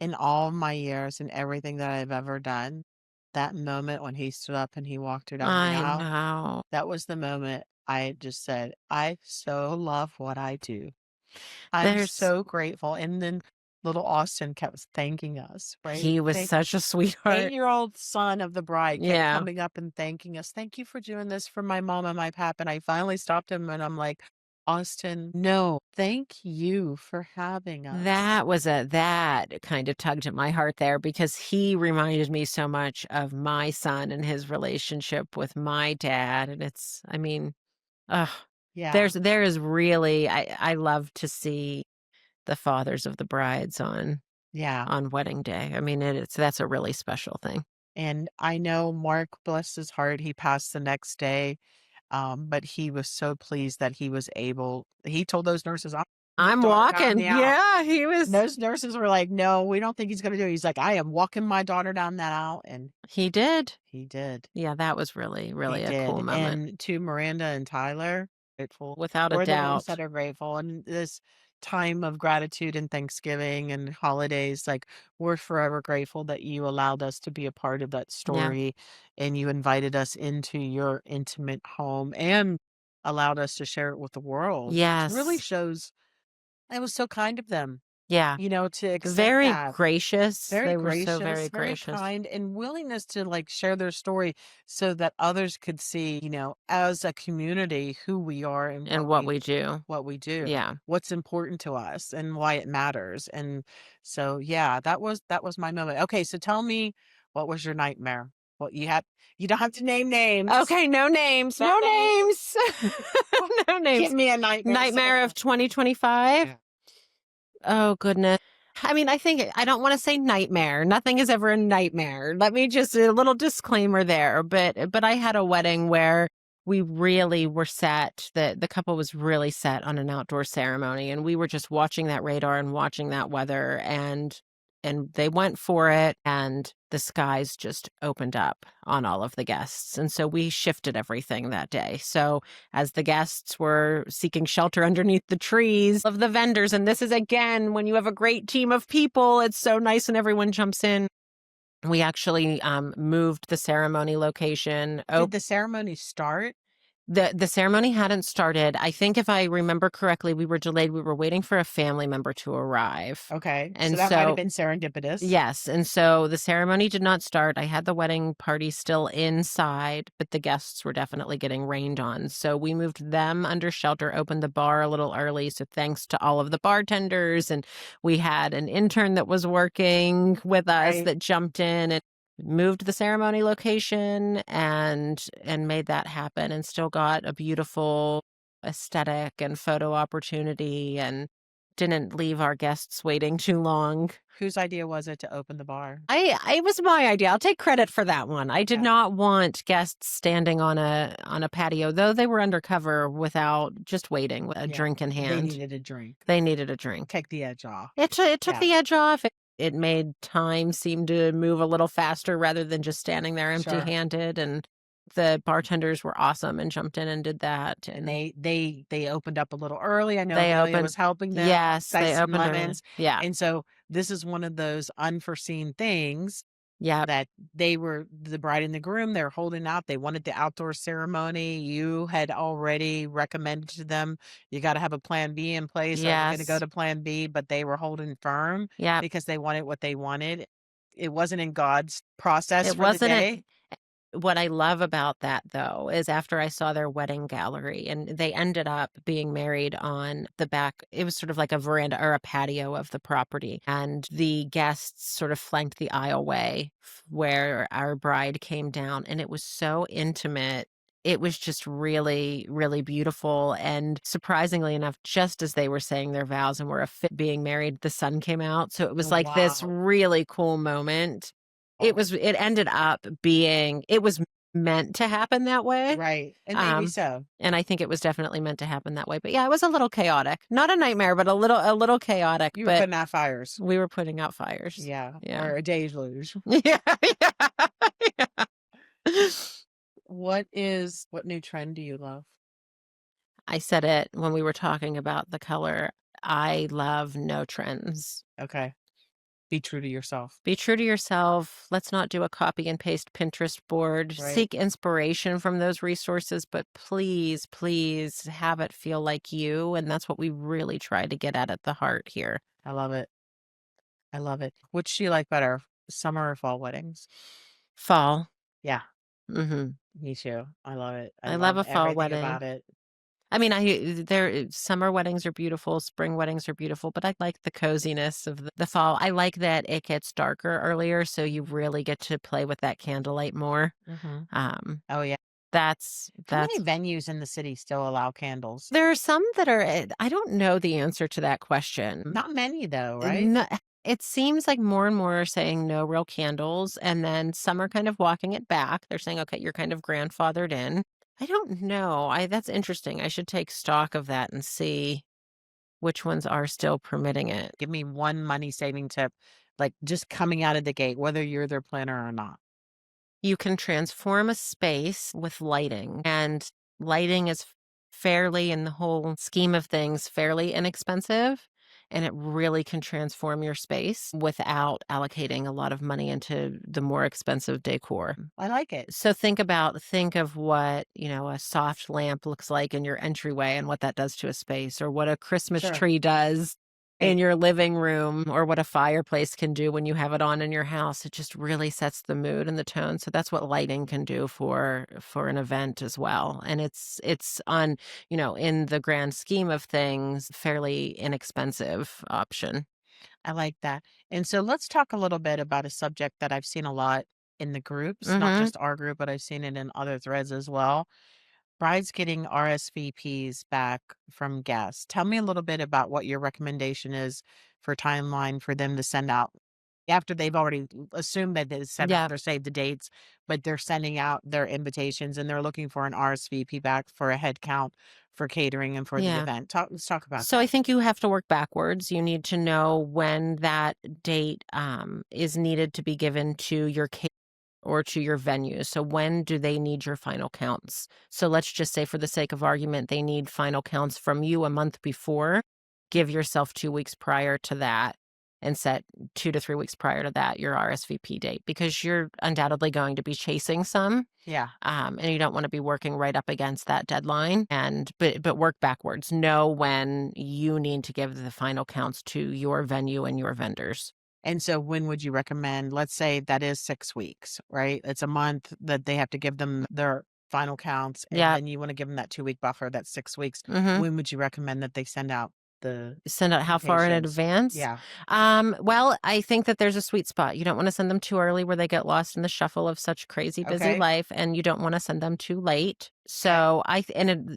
In all my years and everything that I've ever done, that moment when he stood up and he walked her down the I aisle, know. that was the moment I just said, "I so love what I do. I'm There's so grateful." And then little Austin kept thanking us, right? He was The such a sweetheart. 8-year-old son of the bride kept Yeah. coming up and thanking us. "Thank you for doing this for my mom and my pap." And I finally stopped him and I'm like, "Austin, no, thank you for having us." That kind of tugged at my heart there because he reminded me so much of my son and his relationship with my dad, and I mean, ugh, Yeah, there is really I love to see the fathers of the brides yeah. on wedding day. I mean, that's a really special thing. And I know Mark, bless his heart, he passed the next day. But he was so pleased that he told those nurses, "I'm walking my I'm daughter down walking. the aisle." Yeah, he And was those nurses were like, "No, we don't think he's gonna do it." He's like, "I am walking my daughter down that aisle." And he did. he did. Yeah, that was really, He really a cool did. moment. And to Miranda and Tyler, grateful. Without a We're the ones doubt. that are grateful. And this time of gratitude and Thanksgiving and holidays, like, we're forever grateful that you allowed us to be a part of that Yeah. story and you invited us into your intimate home and allowed us to share it with the world, which really Yes. shows it was so kind of them. Yeah. to extend Very that. gracious. Very They were so gracious, very very gracious. kind, and willingness to like share their story so that others could see, as a community who we are and And what we do. what we do, Yeah. what's important to us and why it matters. And so yeah, that was my moment. Okay, so tell me, what was your nightmare? What you don't have to name names. Okay, no names. No No names. names. No Give names. me a nightmare Nightmare scenario. of 2025? Yeah. Oh, goodness. I mean, I don't want to say nightmare. Nothing is ever a nightmare. Let me just a little disclaimer there. But I had a wedding where we really were set. The couple was really set on an outdoor ceremony, and we were just watching that radar and watching that weather, and they went for it, and the skies just opened up on all of the guests. And so we shifted everything that day. So as the guests were seeking shelter underneath the trees of the vendors. And this is, again, when you have a great team of people, it's so nice and everyone jumps in. We actually moved the ceremony location. Did the ceremony start? The ceremony hadn't started. I think if I remember correctly, we were delayed. We were waiting for a family member to arrive. Okay, so And that might have so been serendipitous. yes, and so the ceremony did not start. I had the wedding party still inside, but the guests were definitely getting rained on. So we moved them under shelter, opened the bar a little early. So thanks to all of the bartenders, and we had an intern that was working with us Right. that jumped in and moved the ceremony location and made that happen, and still got a beautiful aesthetic and photo opportunity, and didn't leave our guests waiting too long. Whose idea was it to open the bar? It was my idea. I'll take credit for that one. I did Yeah. not want guests standing on a patio, though they were undercover without just waiting with a Yeah. drink in They hand. needed a drink. They needed a drink. Take the edge off. It took Yeah. the edge off. It made time seem to move a little faster rather than just standing there Sure. empty-handed. And the bartenders were awesome and jumped in and did that. And they opened up a little early. I know They Amelia opened. was helping them. Yes, they Sliced some opened early. lemons. Yeah. And so this is one of those unforeseen things Yeah. that the bride and the groom, they're holding out. They wanted the outdoor ceremony. You had already recommended to them, you got to have a plan B in place. Are we going to go Yes. to plan B? But they were holding firm Yeah. because they wanted what they wanted. It wasn't in God's process It for the wasn't day. What I love about that, though, is after I saw their wedding gallery, and they ended up being married on the back. It was sort of like a veranda or a patio of the property. And the guests sort of flanked the aisleway where our bride came down. And it was so intimate. It was just really, really beautiful. And surprisingly enough, just as they were saying their vows and were being married, the sun came out. So it was Oh, like this wow. really cool moment. It ended up being, it was meant to happen that way. Right. And maybe so. And I think it was definitely meant to happen that way. But yeah, it was a little chaotic. Not a nightmare, but a little chaotic. You were But putting out fires. we were putting out fires. Yeah. Yeah. Or a deluge. Yeah. Yeah. What new trend do you love? I said it when we were talking about the color. I love no trends. Okay. Be true to yourself. Be true to yourself. Let's not do a copy and paste Pinterest board. Right. Seek inspiration from those resources, but please, please have it feel like you. And that's what we really try to get at the heart here. I love it. I love it. Which do you like better, summer or fall weddings? Fall. Yeah, Mm-hmm. me too. I love it. I love a fall everything wedding. about it. I mean, summer weddings are beautiful, spring weddings are beautiful, but I like the coziness of the fall. I like that it gets darker earlier, so you really get to play with that candlelight more. Oh yeah. That's How many venues in the city still allow candles? There are some that are. I don't know the answer to that question. Not many though, right? No, it seems like more and more are saying no real candles, and then some are kind of walking it back. They're saying, okay, you're kind of grandfathered in. I don't know. That's interesting. I should take stock of that and see which ones are still permitting it. Give me one money saving tip, like just coming out of the gate, whether you're their planner or not. You can transform a space with lighting, and lighting is fairly, in the whole scheme of things, fairly inexpensive. And it really can transform your space without allocating a lot of money into the more expensive decor. I like it. So think of what, a soft lamp looks like in your entryway and what that does to a space, or what a Christmas Sure. tree does in your living room or what a fireplace can do when you have it on in your house. It just really sets the mood and the tone. So that's what lighting can do for an event as well. And it's on, in the grand scheme of things, fairly inexpensive option. I like that. And so let's talk a little bit about a subject that I've seen a lot in the groups, not Mhm. just our group, but I've seen it in other threads as well. Brides getting RSVPs back from guests. Tell me a little bit about what your recommendation is for timeline for them to send out after they've already assumed that they sent out Yeah. their save the dates, but they're sending out their invitations and they're looking for an RSVP back for a head count for catering and for the Yeah. event. Let's talk about So I that. think you have to work backwards. You need to know when that date is needed to be given to your or to your venue. So when do they need your final counts? So let's just say, for the sake of argument, they need final counts from you a month before. Give yourself 2 weeks prior to that and set 2 to 3 weeks prior to that your RSVP date, because you're undoubtedly going to be chasing some, Yeah. and you don't want to be working right up against that deadline. And but work backwards. Know when you need to give the final counts to your venue and your vendors. And so when would you recommend, let's say that is 6 weeks, right? It's a month that they have to give them their final counts, and Yeah. then you wanna give them that 2-week buffer, that's 6 weeks. Mm-hmm. When would you recommend that they send out the Send out how far in invitations? advance? Yeah, Well, I think that there's a sweet spot. You don't want to send them too early where they get lost in the shuffle of such crazy busy okay, life, and you don't want to send them too late. okay, So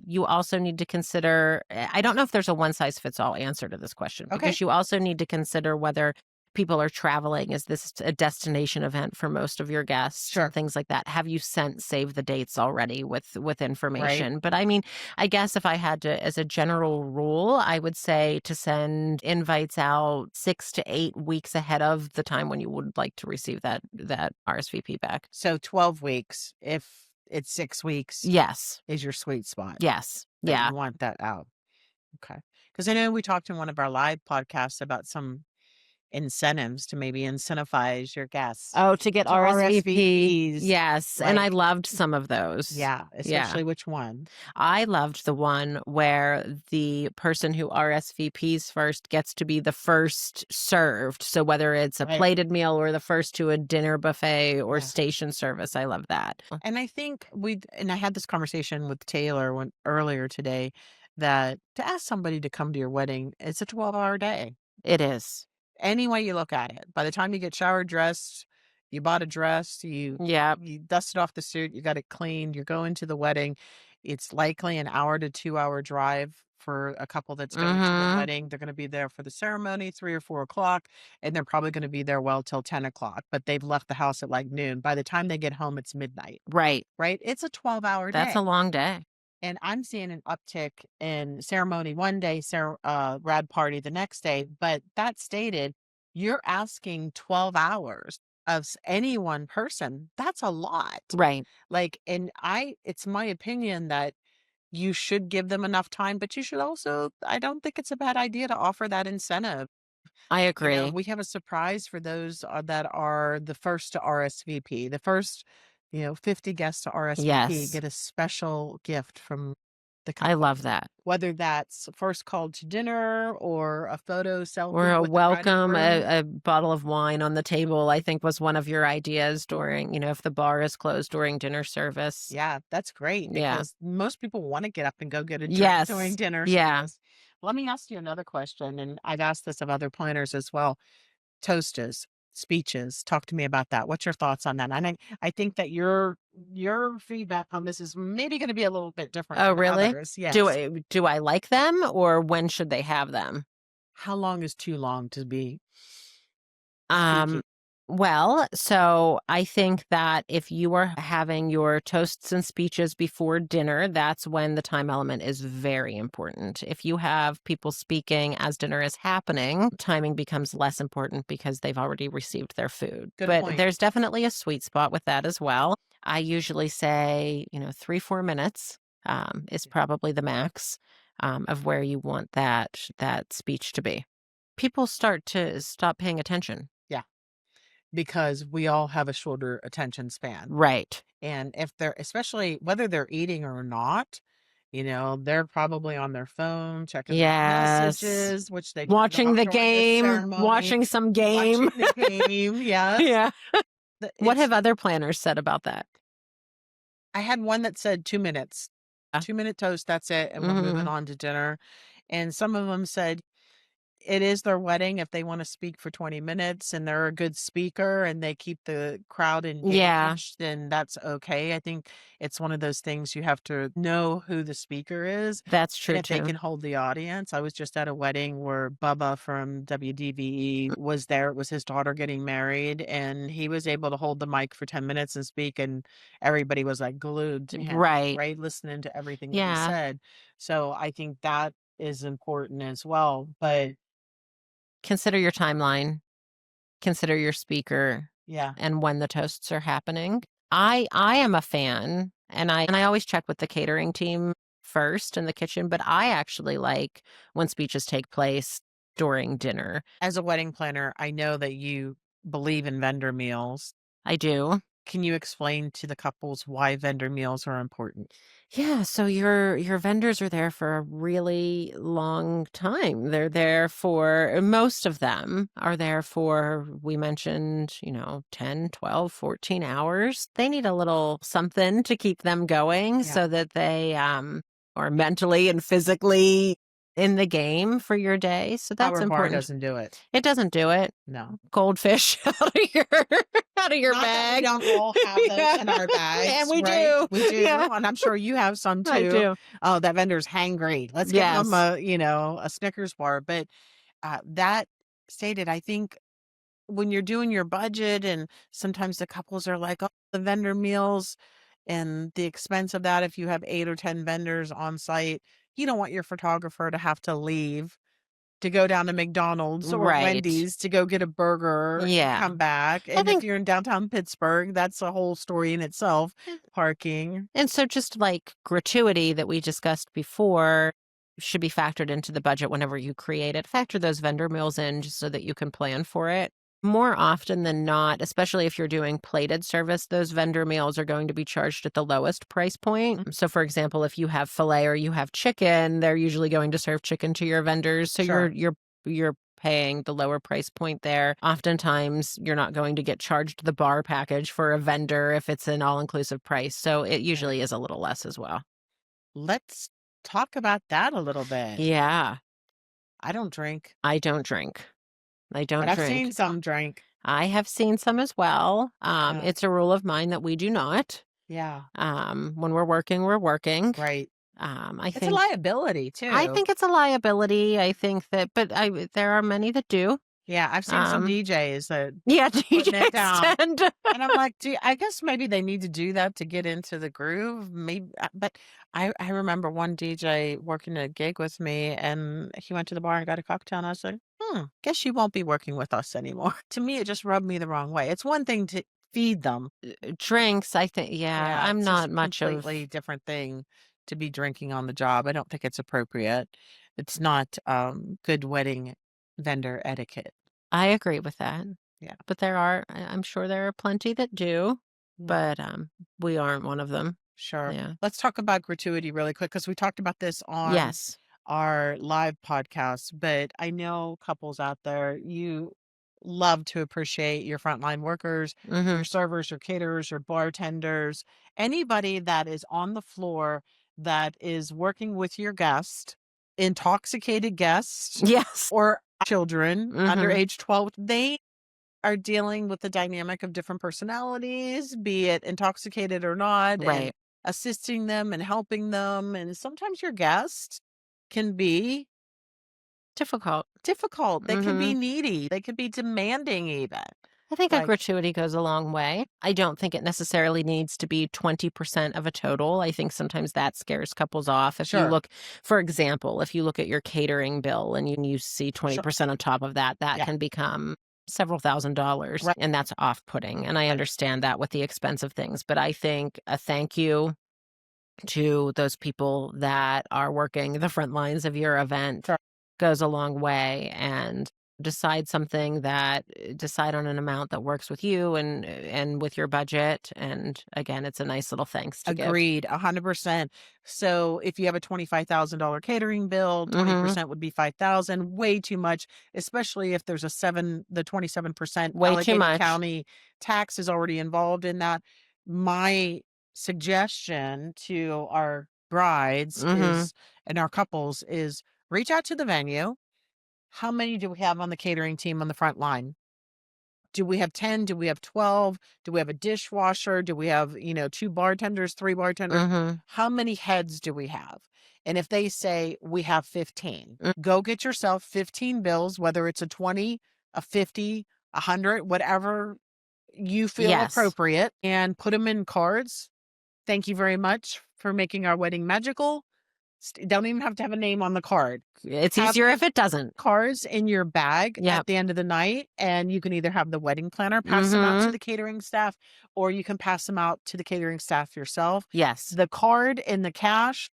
you also need to consider. I don't know if there's a one size fits all answer to this question, okay, because you also need to consider whether people are traveling. Is this a destination event for most of your guests and sure, things like that? Have you sent save the dates already with right? information? But I mean, I guess if I had to, as a general rule, I would say to send invites out 6 to 8 weeks ahead of the time when you would like to receive that RSVP back. So 12 weeks, if it's 6 weeks Yes. is your sweet spot Yes. that Yeah. you want that out, okay? Because I know we talked in one of our live podcasts about some incentives to maybe incentivize your guests Oh, to get to RSVP. RSVPs, Yes. And I right? loved some of those. Yeah, Yeah. especially which one? I loved the one where the person who RSVPs first gets to be the first served. So whether it's a Right. plated meal or the first to a dinner buffet or Yeah. station service, I love that. And I think I had this conversation with Taylor earlier today that to ask somebody to come to your wedding, it's a 12-hour day. It is. Any way you look at it. By the time you get showered, dressed, you bought a dress, Yeah. you dusted off the suit, you got it cleaned, you're going to the wedding. It's likely an hour to 2-hour drive for a couple that's going to the Mhm. wedding. They're going to be there for the ceremony, 3 or 4 o'clock, and they're probably going to be there well till 10 o'clock. But they've left the house at like noon. By the time they get home, it's midnight. Right. Right? It's a 12-hour That's day. a long day. And I'm seeing an uptick in ceremony one day, rad party the next day. But that stated, you're asking 12 hours of any one person. That's a lot. Right. Like, it's my opinion that you should give them enough time, but you should also, I don't think it's a bad idea to offer that incentive. I agree. We have a surprise for those that are the first to RSVP. The first, 50 guests to RSVP Yes. get a special gift from the I couple, love that. whether that's first called to dinner or a photo Or selfie a with the bride and welcome, groom. a bottle of wine on the table, I think was one of your ideas during, if the bar is closed during dinner service. Yeah, that's great Yeah. because most people want to get up and go get a drink during Yes. dinner Yeah. service. Let me ask you another question, and I've asked this of other planners as well. Toasters, speeches, talk to me about that. What's your thoughts on that? I think that your feedback on this is maybe gonna be a little bit different Oh, than really? others. Do Yes. I do I like them, or when should they have them? How long is too long to be speaking? Um, well, so I think that if you are having your toasts and speeches before dinner, that's when the time element is very important. If you have people speaking as dinner is happening, timing becomes less important because they've already received their food. Good But point. there's definitely a sweet spot with that as well. I usually say, 3, 4 minutes is probably the max of where you want that speech to be. People start to stop paying attention. Yeah, because we all have a shorter attention span. Right. And if they're especially whether they're eating or not, They're probably on their phone checking their Yes. messages, which they do Watching not the during this game, ceremony. watching some game. Watching the game, yes. Yeah. What It's have other planners said about that? I had one that said 2 minutes. Uh, 2-minute toast, that's it, and we're moving mhm. on to dinner. And some of them said it is their wedding if they wanna speak for 20 minutes and they're a good speaker and they keep the crowd Yeah, engaged, then that's okay. I think it's one of those things you have to know who the speaker is that's and true if they too. can hold the audience. I was just at a wedding where Bubba from WDVE was there. It was his daughter getting married, and he was able to hold the mic for 10 minutes and speak, and everybody was, like, glued to him, Right. right? Listening to everything that he Yeah. said. So I think that is important as well, but Consider your timeline, consider your speaker, yeah. and when the toasts are happening. I am a fan, and I always check with the catering team first in the kitchen, but I actually like when speeches take place during dinner. As a wedding planner, I know that you believe in vendor meals. I do. Can you explain to the couples why vendor meals are important? Yeah, so your vendors are there for a really long time. They're there for most of them are there for we mentioned, 10, 12, 14 hours. They need a little something to keep them going Yeah. so that they are mentally and physically in the game for your day. So that's Our bar important. doesn't do it. It doesn't do it. No. Goldfish out of your Not that we bag. don't all have those Yeah. in our And bags, we right? do. We do, Yeah, and I'm sure you have some I too. do. Oh, that vendor's hangry. Let's give them Yes. a Snickers bar. But that stated, I think when you're doing your budget, and sometimes the couples are like, oh, the vendor meals and the expense of that, if you have 8 or 10 vendors on site, you don't want your photographer to have to leave to go down to McDonald's or Right. Wendy's to go get a burger and Yeah. come back. I And if think you're in downtown Pittsburgh, that's a whole story in itself. Parking. and so just like gratuity that we discussed before should be factored into the budget whenever you create it. Factor those vendor meals in just so that you can plan for it. More often than not, especially if you're doing plated service, those vendor meals are going to be charged at the lowest price point. So for example, if you have filet or you have chicken, they're usually going to serve chicken to your vendors. So you're Sure. you're paying the lower price point there. Oftentimes, you're not going to get charged the bar package for a vendor if it's an all-inclusive price. So it Right. usually is a little less as well. Let's talk about that a little bit. Yeah, I don't drink, I don't drink. I but don't I've seen drink. some drink. I have seen some as well. Yeah. It's a rule of mine that we do not. Yeah. When we're working, we're working. Right. I It's a think liability I too. think it's a liability. I think that, but there are many that do. Yeah. I've seen some Um, DJs that yeah, are putting it DJs down. tend. And I'm like, I guess maybe they need to do that to get into the groove. Maybe, but I remember one DJ working a gig with me, and he went to the bar and got a cocktail, and I was like, guess you won't be working with us anymore. To me, it just rubbed me the wrong way. It's one thing to feed them. Drinks, I think, yeah, Yeah, I'm it's just not a much of completely different thing to be drinking on the job. I don't think it's appropriate. It's not good wedding vendor etiquette. I agree with that. Yeah. But I'm sure there are plenty that do, Yeah. but we aren't one of them. Sure. Yeah. Let's talk about gratuity really quick because we talked about this on Yes. our live podcast, but I know couples out there, you love to appreciate your frontline workers, Mhm. your servers, your caterers, your bartenders, anybody that is on the floor that is working with your guest, intoxicated guests Yes. or children under Mhm. age 12. They are dealing with the dynamic of different personalities, be it intoxicated or not, and Right. assisting them and helping them. And sometimes your guests can be Difficult. difficult. They can be Mhm. needy. They could be demanding even. I think a Like, gratuity goes a long way. I don't think it necessarily needs to be 20% of a total. I think sometimes that scares couples off. If you sure, look, for example, if you look at your catering bill and you see sure. 20% on top of that, that Yeah. can become several $1,000s, Right. and that's off-putting. And I Right. understand that with the expense of things, but I think a thank you to those people that are working the front lines of your event Sure. goes a long way. And decide something that decide on an amount that works with you and with your budget. And again, it's a nice little thanks to give. Agreed, 100%. So if you have a $25,000 catering bill, Mm-hmm. 20% would be 5,000, way too much, especially if there's the 27% Way too Allegheny much. County tax is already involved in that. My suggestion to our brides Mm-hmm. is, and our couples is, reach out to the venue. How many do we have on the catering team on the front line? Do we have 10? Do we have 12? Do we have a dishwasher? Do we have, 2 bartenders, 3 bartenders? Mm-hmm. How many heads do we have? And if they say we have 15, Mm. go get yourself 15 bills, whether it's a 20, a 50, 100, whatever you feel Yes. appropriate, and put them in cards. Thank you very much for making our wedding magical. Don't even have to have a name on the card. It's Have easier if it doesn't. cards in your bag Yep. at the end of the night, and you can either have the wedding planner pass them out to Mm-hmm. the catering staff, or you can pass them out to the catering staff yourself. Yes. The card and the cash,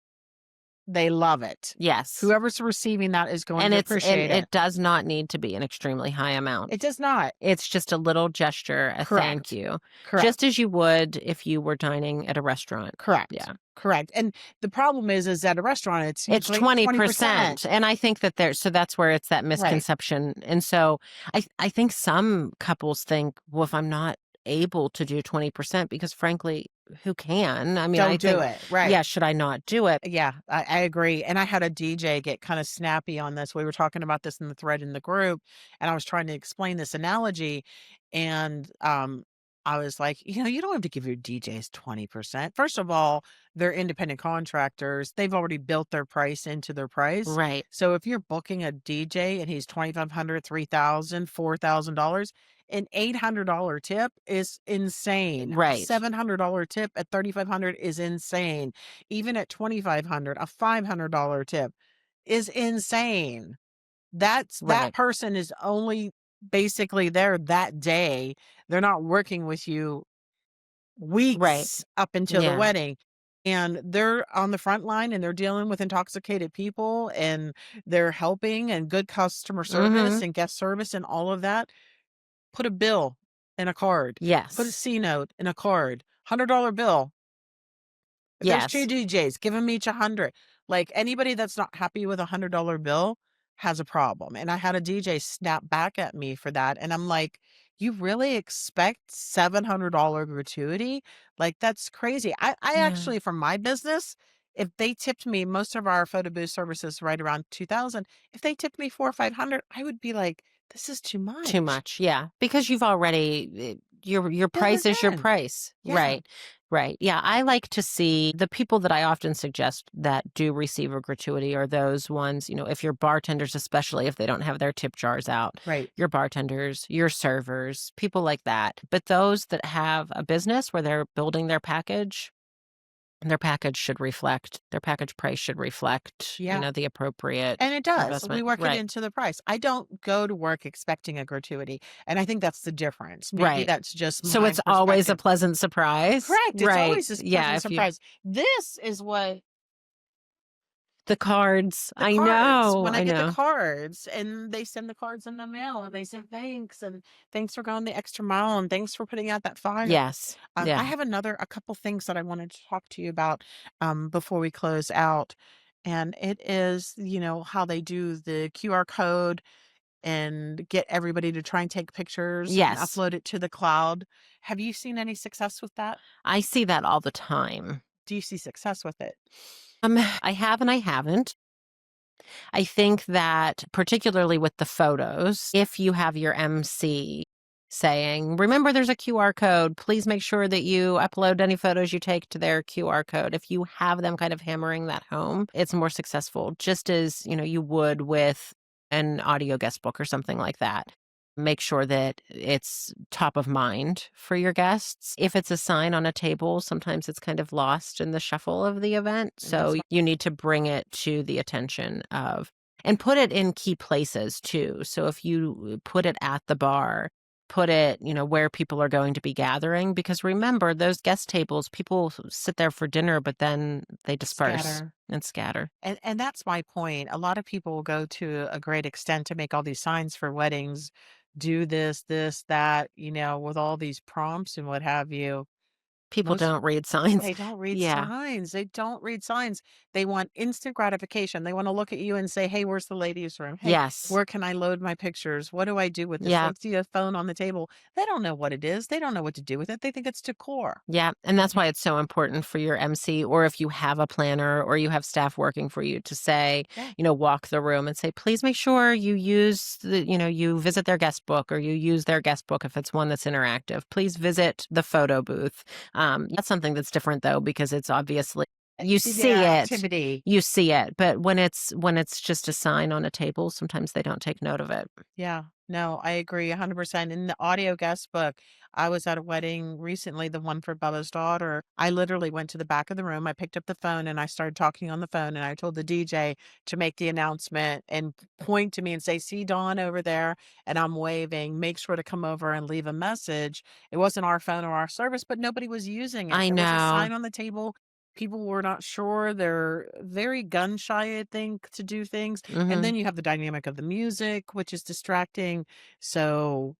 they love it. Yes. Whoever's receiving that is going And to it's and appreciate it. it does not need to be an extremely high amount. It does not. It's just a little gesture, a thank Correct. you. Correct. Just as you would if you were dining at a restaurant. Correct. Yeah. Correct. And the problem is at a restaurant, it's It's usually 20%. And I think that so that's where it's that misconception. And so I think some couples think, well, if I'm not able to do 20%, because frankly, who can? I mean, I Don't do think, it. Right. yeah, should I not do it? Yeah, I agree. And I had a DJ get kind of snappy on this. We were talking about this in the thread in the group, and I was trying to explain this analogy. And I was like, you don't have to give your DJs 20%. First of all, they're independent contractors. They've already built their price into their price. Right. So if you're booking a DJ and he's $2,500, $3,000, $4,000, an $800 tip is insane. Right. A $700 tip at $3,500 is insane. Even at $2,500, a $500 tip is insane. That Right. person is only basically there that day. They're not working with you weeks up until the Yeah. wedding. And they're on the front line and they're dealing with intoxicated people and they're helping and good customer service Mm-hmm. and guest service and all of that. Put a bill in a card. Put a Yes. C note in a card. $100 bill. If there's 2 Yes. DJs, give them each 100. Like, anybody that's not happy with a $100 bill has a problem. And I had a DJ snap back at me for that. And I'm like, you really expect $700 gratuity? Like, that's crazy. I Yeah. actually, from my business, if they tipped me, most of our photo booth services right around 2,000, if they tipped me 400 or 500, I would be like, this is too much. Too much. Yeah. Because you've already, your price is your in. price. Yeah. Right. Right. Yeah. I like to see the people that I often suggest that do receive a gratuity are those ones, if your bartenders, especially if they don't have their tip jars out, Right. your bartenders, your servers, people like that. But those that have a business where they're building their package, their package price should reflect, Yeah. the appropriate And it does. investment. We work it Right. into the price. I don't go to work expecting a gratuity. And I think that's the difference. Maybe Right. that's just So my it's always a perspective. pleasant surprise. Correct. It's Right. always this Yeah. pleasant surprise. This is what The cards. the I cards, know. when I I get the know. cards and they send the cards in the mail and they say thanks and thanks for going the extra mile and thanks for putting out that fire. Yes. I Yeah. have a couple things that I wanted to talk to you about before we close out. And it is, how they do the QR code and get everybody to try and take pictures and Yes. upload it to the cloud. Have you seen any success with that? I see that all the time. Do you see success with it? I have and I haven't. I think that particularly with the photos, if you have your MC saying, remember there's a QR code, please make sure that you upload any photos you take to their QR code. If you have them kind of hammering that home, it's more successful, just as, you would with an audio guest book or something like that. Make sure that it's top of mind for your guests. If it's a sign on a table, sometimes it's kind of lost in the shuffle of the event. So you need to bring it to the attention of, and put it in key places too. So if you put it at the bar, put it, where people are going to be gathering, because remember, those guest tables, people sit there for dinner, but then they disperse Scatter. and scatter. And that's my point. A lot of people will go to a great extent to make all these signs for weddings, do this, that, with all these prompts and what have you. People Most don't read signs. They don't read Yeah. signs. They don't read signs. They want instant gratification. They wanna look at you and say, "Hey, where's the ladies' room? Hey, Yes. where can I load my pictures? What do I do with this?" Yeah. They see a phone on the table. They don't know what it is. They don't know what to do with it. They think it's decor. Yeah, and that's Mhm. why it's so important for your MC, or if you have a planner or you have staff working for you, to say, Yeah. walk the room and say, please make sure you use you visit their guest book, or you use their guest book if it's one that's interactive. Please visit the photo booth. That's something that's different though, because it's obviously you The see it, interactivity. but when it's just a sign on a table, sometimes they don't take note of it. Yeah, no, I agree 100%. In the audio guest book, I was at a wedding recently, the one for Bella's daughter. I literally went to the back of the room. I picked up the phone and I started talking on the phone. And I told the DJ to make the announcement and point to me and say, "See Dawn over there." And I'm waving, make sure to come over and leave a message. It wasn't our phone or our service, but nobody was using it. I There was a know. sign on the table. People were not sure. They're very gun shy, I think, to do things. And Hmm. then you have the dynamic of the music, which is distracting. So,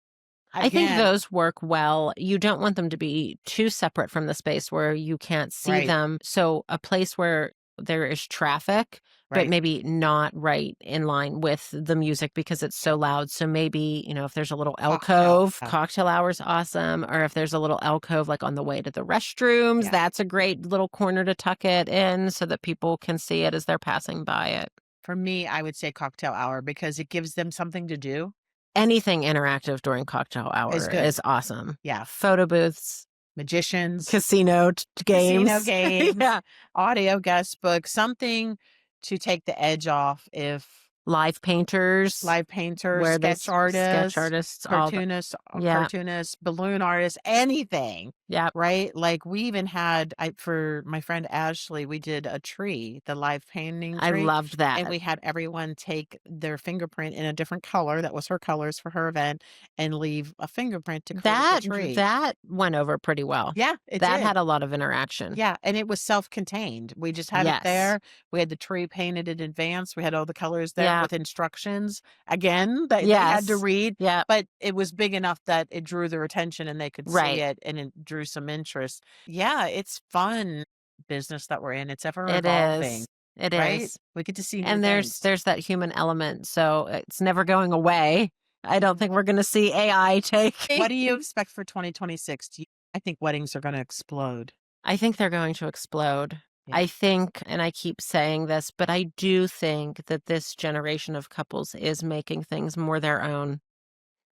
I think again, those work well. You don't want them to be too separate from the space where you can't see right, them. So a place where there is traffic, but right. maybe not right in line with the music because it's so loud. So maybe, if there's a little Cocktail. alcove, cocktail hour's awesome. Or if there's a little alcove like on the way to the restrooms, Yeah. that's a great little corner to tuck it in so that people can see it as they're passing by it. For me, I would say cocktail hour because it gives them something to do Anything interactive during cocktail is hour good. is awesome. Yeah. Photo booths, Magicians, casino casino games. games, Yeah. audio guest book, something to take the edge off if Live painters, live painters, where sketch sketch artists, artists, all the yeah, cartoonists, balloon artists, anything, yeah. right? Like we even had for my friend Ashley, we did a tree, the live painting I tree, loved and that. we had everyone take their fingerprint in a different color that was her colors for her event and leave a fingerprint to create the That tree. that went over pretty well. Yeah, it That did. had a lot of interaction. Yeah, and it was self-contained. We just had it Yes. there. We had the tree painted in advance. We had all the colors there Yeah. with instructions. Again, they had to Yes. read, Yeah. but it was big enough that it drew their attention and they could see Right. it and it drew some interest. Yeah, it's fun business that we're in. It's ever It evolving, is. It right? is. We get to see new And there's things. there's that human element, so it's never going away. I don't think we're gonna see AI take What do you expect for 2026? I think weddings are going to explode. I think they're going to explode. Yeah. I think, and I keep saying this, but I do think that this generation of couples is making things more their own.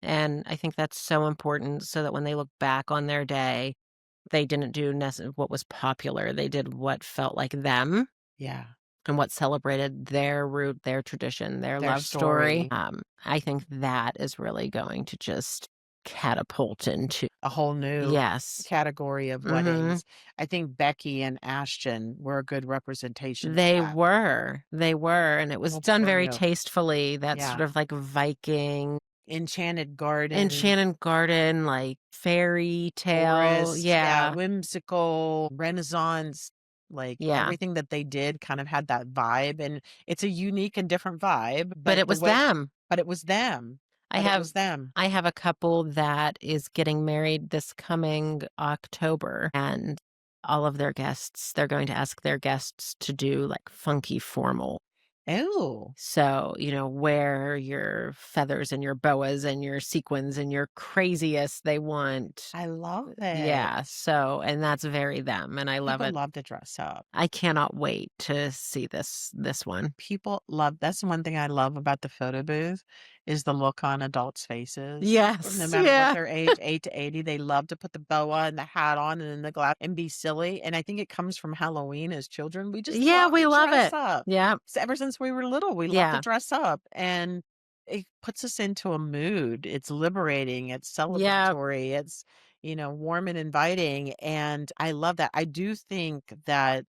And I think that's so important so that when they look back on their day, they didn't do what was popular. They did what felt like them Yeah. and what celebrated their root, their tradition, their Their love story. story. I think that is really going to just catapult into, A whole new yes. category of Hmm. weddings. I think Becky and Ashton were a good representation of They that. were, they were, and it was Well, done very Bruno. tastefully, that Yeah. sort of, like, Viking, Enchanted Garden, Enchanted Garden, like, fairy tale, forest, yeah, yeah, whimsical, Renaissance, like, yeah, everything that they did kind of had that vibe, and it's a unique and different vibe, but but it the was way them. but it was them. I But it have was them. I have a couple that is getting married this coming October, and all of their guests, they're going to ask their guests to do, like, funky formal. Oh, So, wear your feathers and your boas and your sequins and your craziest they want. I love it. Yeah, so and that's very them, and I love People it. love to dress up. I cannot wait to see this one. People love that's one thing I love about the photo booth is the look on adults' faces. No Yes, matter what yeah. their age, 8 to 80, they love to put the boa and the hat on and then the glass and be silly, and I think it comes from Halloween as children. We just Yeah, love we to love dress it. up. Yeah, So ever since we were little, we love to yeah, dress up, and it puts us into a mood. It's liberating, it's yeah. celebratory, it's, warm and inviting, and I love that. I do think that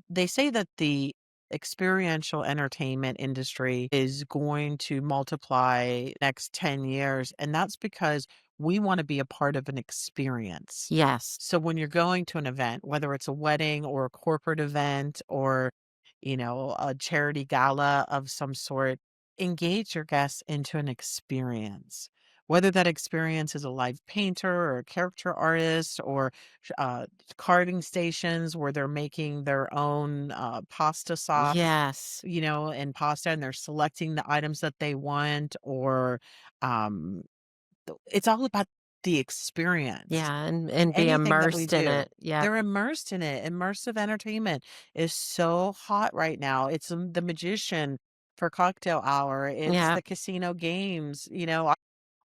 they say that the experiential entertainment industry is going to multiply next 10 years, and that's because we want to be a part of an experience. Yes. So when you're going to an event, whether it's a wedding or a corporate event or, a charity gala of some sort, engage your guests into an experience. Whether that experience is a live painter or a character artist or carving stations where they're making their own pasta sauce, Yes. and pasta, and they're selecting the items that they want, or um, it's all about the experience. Yeah, and be Anything that we immersed in do, it. Yep. they're immersed in it. Immersive entertainment is so hot right now. It's The Magician for cocktail hour. It's Yeah. the casino games.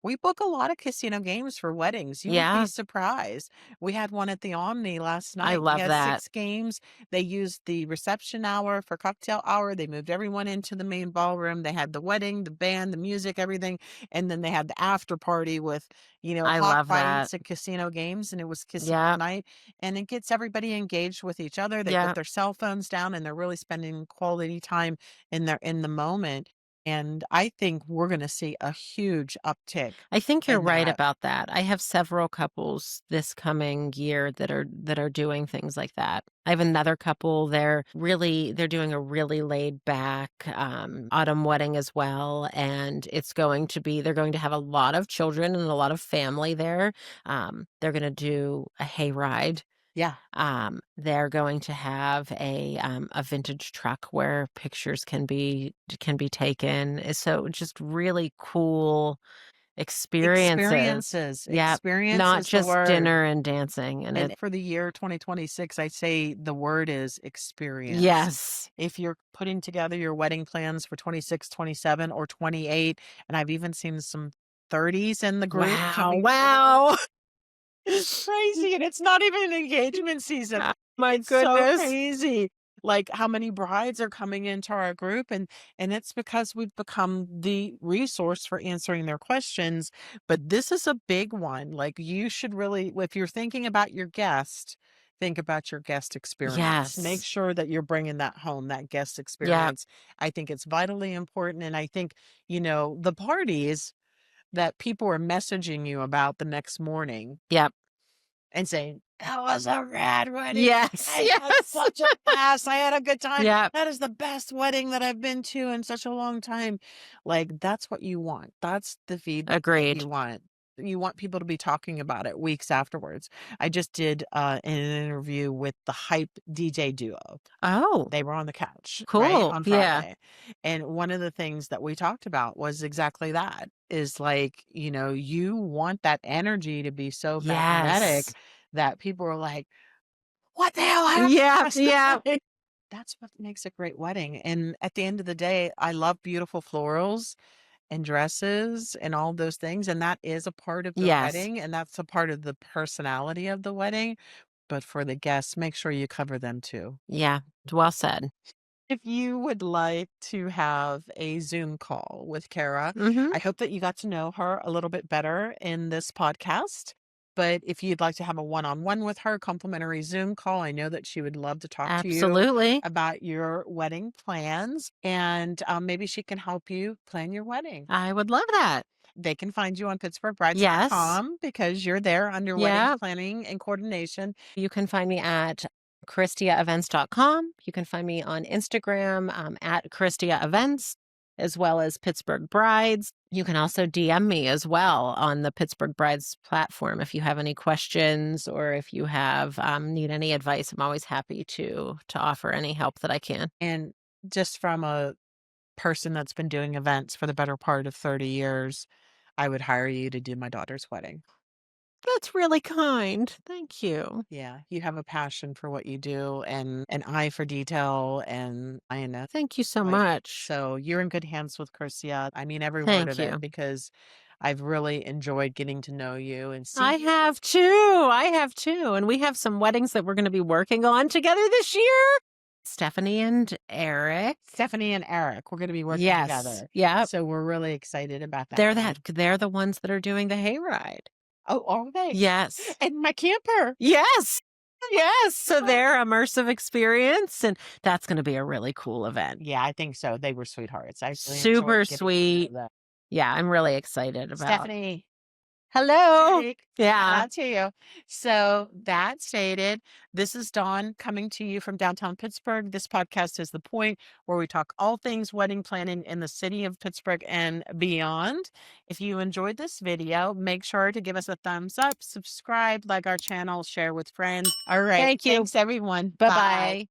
We book a lot of casino games for weddings. You would be Yeah. surprised. We had one at the Omni last I night. We love had that. 6 games. They used the reception hour for cocktail hour. They moved everyone into the main ballroom. They had the wedding, the band, the music, everything. And then they had the after party with, I love that. cockfights and casino games. And it was casino Yep. night. And it gets everybody engaged with each other. They put Yep. their cell phones down and they're really spending quality time in the moment. And I think we're going to see a huge uptick I think you're in right that. about that. I have several couples this coming year that are doing things like that. I have another couple, they're doing a really laid back autumn wedding as well. And they're going to have a lot of children and a lot of family there. They're gonna do a hayride. Yeah. They're going to have a vintage truck where pictures can be taken. So just really cool experiences. Yep. Experience Not is the just word. dinner and dancing, and And it for the year 2026, I say the word is experience. Yes. If you're putting together your wedding plans for 26, 27, or 28, and I've even seen some 30s in the group Wow, coming through. wow. It's crazy, and it's not even an engagement season. Ah, my It's so goodness. crazy, like, how many brides are coming into our group, and it's because we've become the resource for answering their questions, but this is a big one, like, you should really if you're thinking about your guest, think about your guest experience. Make Yes. sure that you're bringing that home, that guest Yep, experience. I think it's vitally important, and I think, the parties that people are messaging you about the next morning yep. and saying, "That was a rad wedding. Yes, I had yes. such a blast. I had a good time. Yep, That is the best wedding that I've been to in such a long time." Like, that's what you want. That's the feedback that agreed. you want. You want people to be talking about it weeks afterwards. I just did an interview with the Hype DJ duo. Oh, They were on the couch, right, cool. on Yeah. Friday, and one of the things that we talked about was exactly that, is, like, you want that energy to be so magnetic Yes. that people are like, "What the hell happened Yep, last yep. night?" That's what makes a great wedding, and at the end of the day, I love beautiful florals and dresses and all those things, and that is a part of the Yes. wedding, and that's a part of the personality of the wedding, but for the guests, make sure you cover them too. Yeah, well said. If you would like to have a Zoom call with Cara, Mhm. I hope that you got to know her a little bit better in this podcast. But if you'd like to have a one-on-one with her, complimentary Zoom call, I know that she would love to talk to you Absolutely. about your wedding plans, and maybe she can help you plan your wedding. I would love that. They can find you on Yes. pittsburghbrides.com because you're there under wedding Yeah. planning and coordination. You can find me at CaristiaEvents.com. You can find me on Instagram at Caristia Events, as well as Pittsburgh Brides. You can also DM me as well on the Pittsburgh Brides platform if you have any questions or if you have need any advice. I'm always happy to offer any help that I can. And just from a person that's been doing events for the better part of 30 years, I would hire you to do my daughter's wedding. That's really kind. Thank you. Yeah, you have a passion for what you do and an eye for detail and lioness. Thank you so Like, much. so you're in good hands with Caristia. I mean every word Thank of it you. because I've really enjoyed getting to know you and see I you. have too. I have too. And we have some weddings that we're going to be working on together this year. Stephanie and Eric. Stephanie and Eric, we're going to be working Yes. together. Yep. So we're really excited about that They're one. they're the ones that are doing the hayride. Oh, are they? Yes. And my camper. Yes. Yes, so their immersive experience, and that's gonna be a really cool event. Yeah, I think so. They were sweethearts. I really Super enjoyed getting to sweet. know them. Yeah, I'm really excited about. Stephanie, Hello. Jake, shout Yeah. out to you. So that stated, this is Dawn coming to you from downtown Pittsburgh. This podcast is The Point, where we talk all things wedding planning in the city of Pittsburgh and beyond. If you enjoyed this video, make sure to give us a thumbs up, subscribe, like our channel, share with friends. All right. Thank you. Thanks, everyone. Bye. Bye-bye.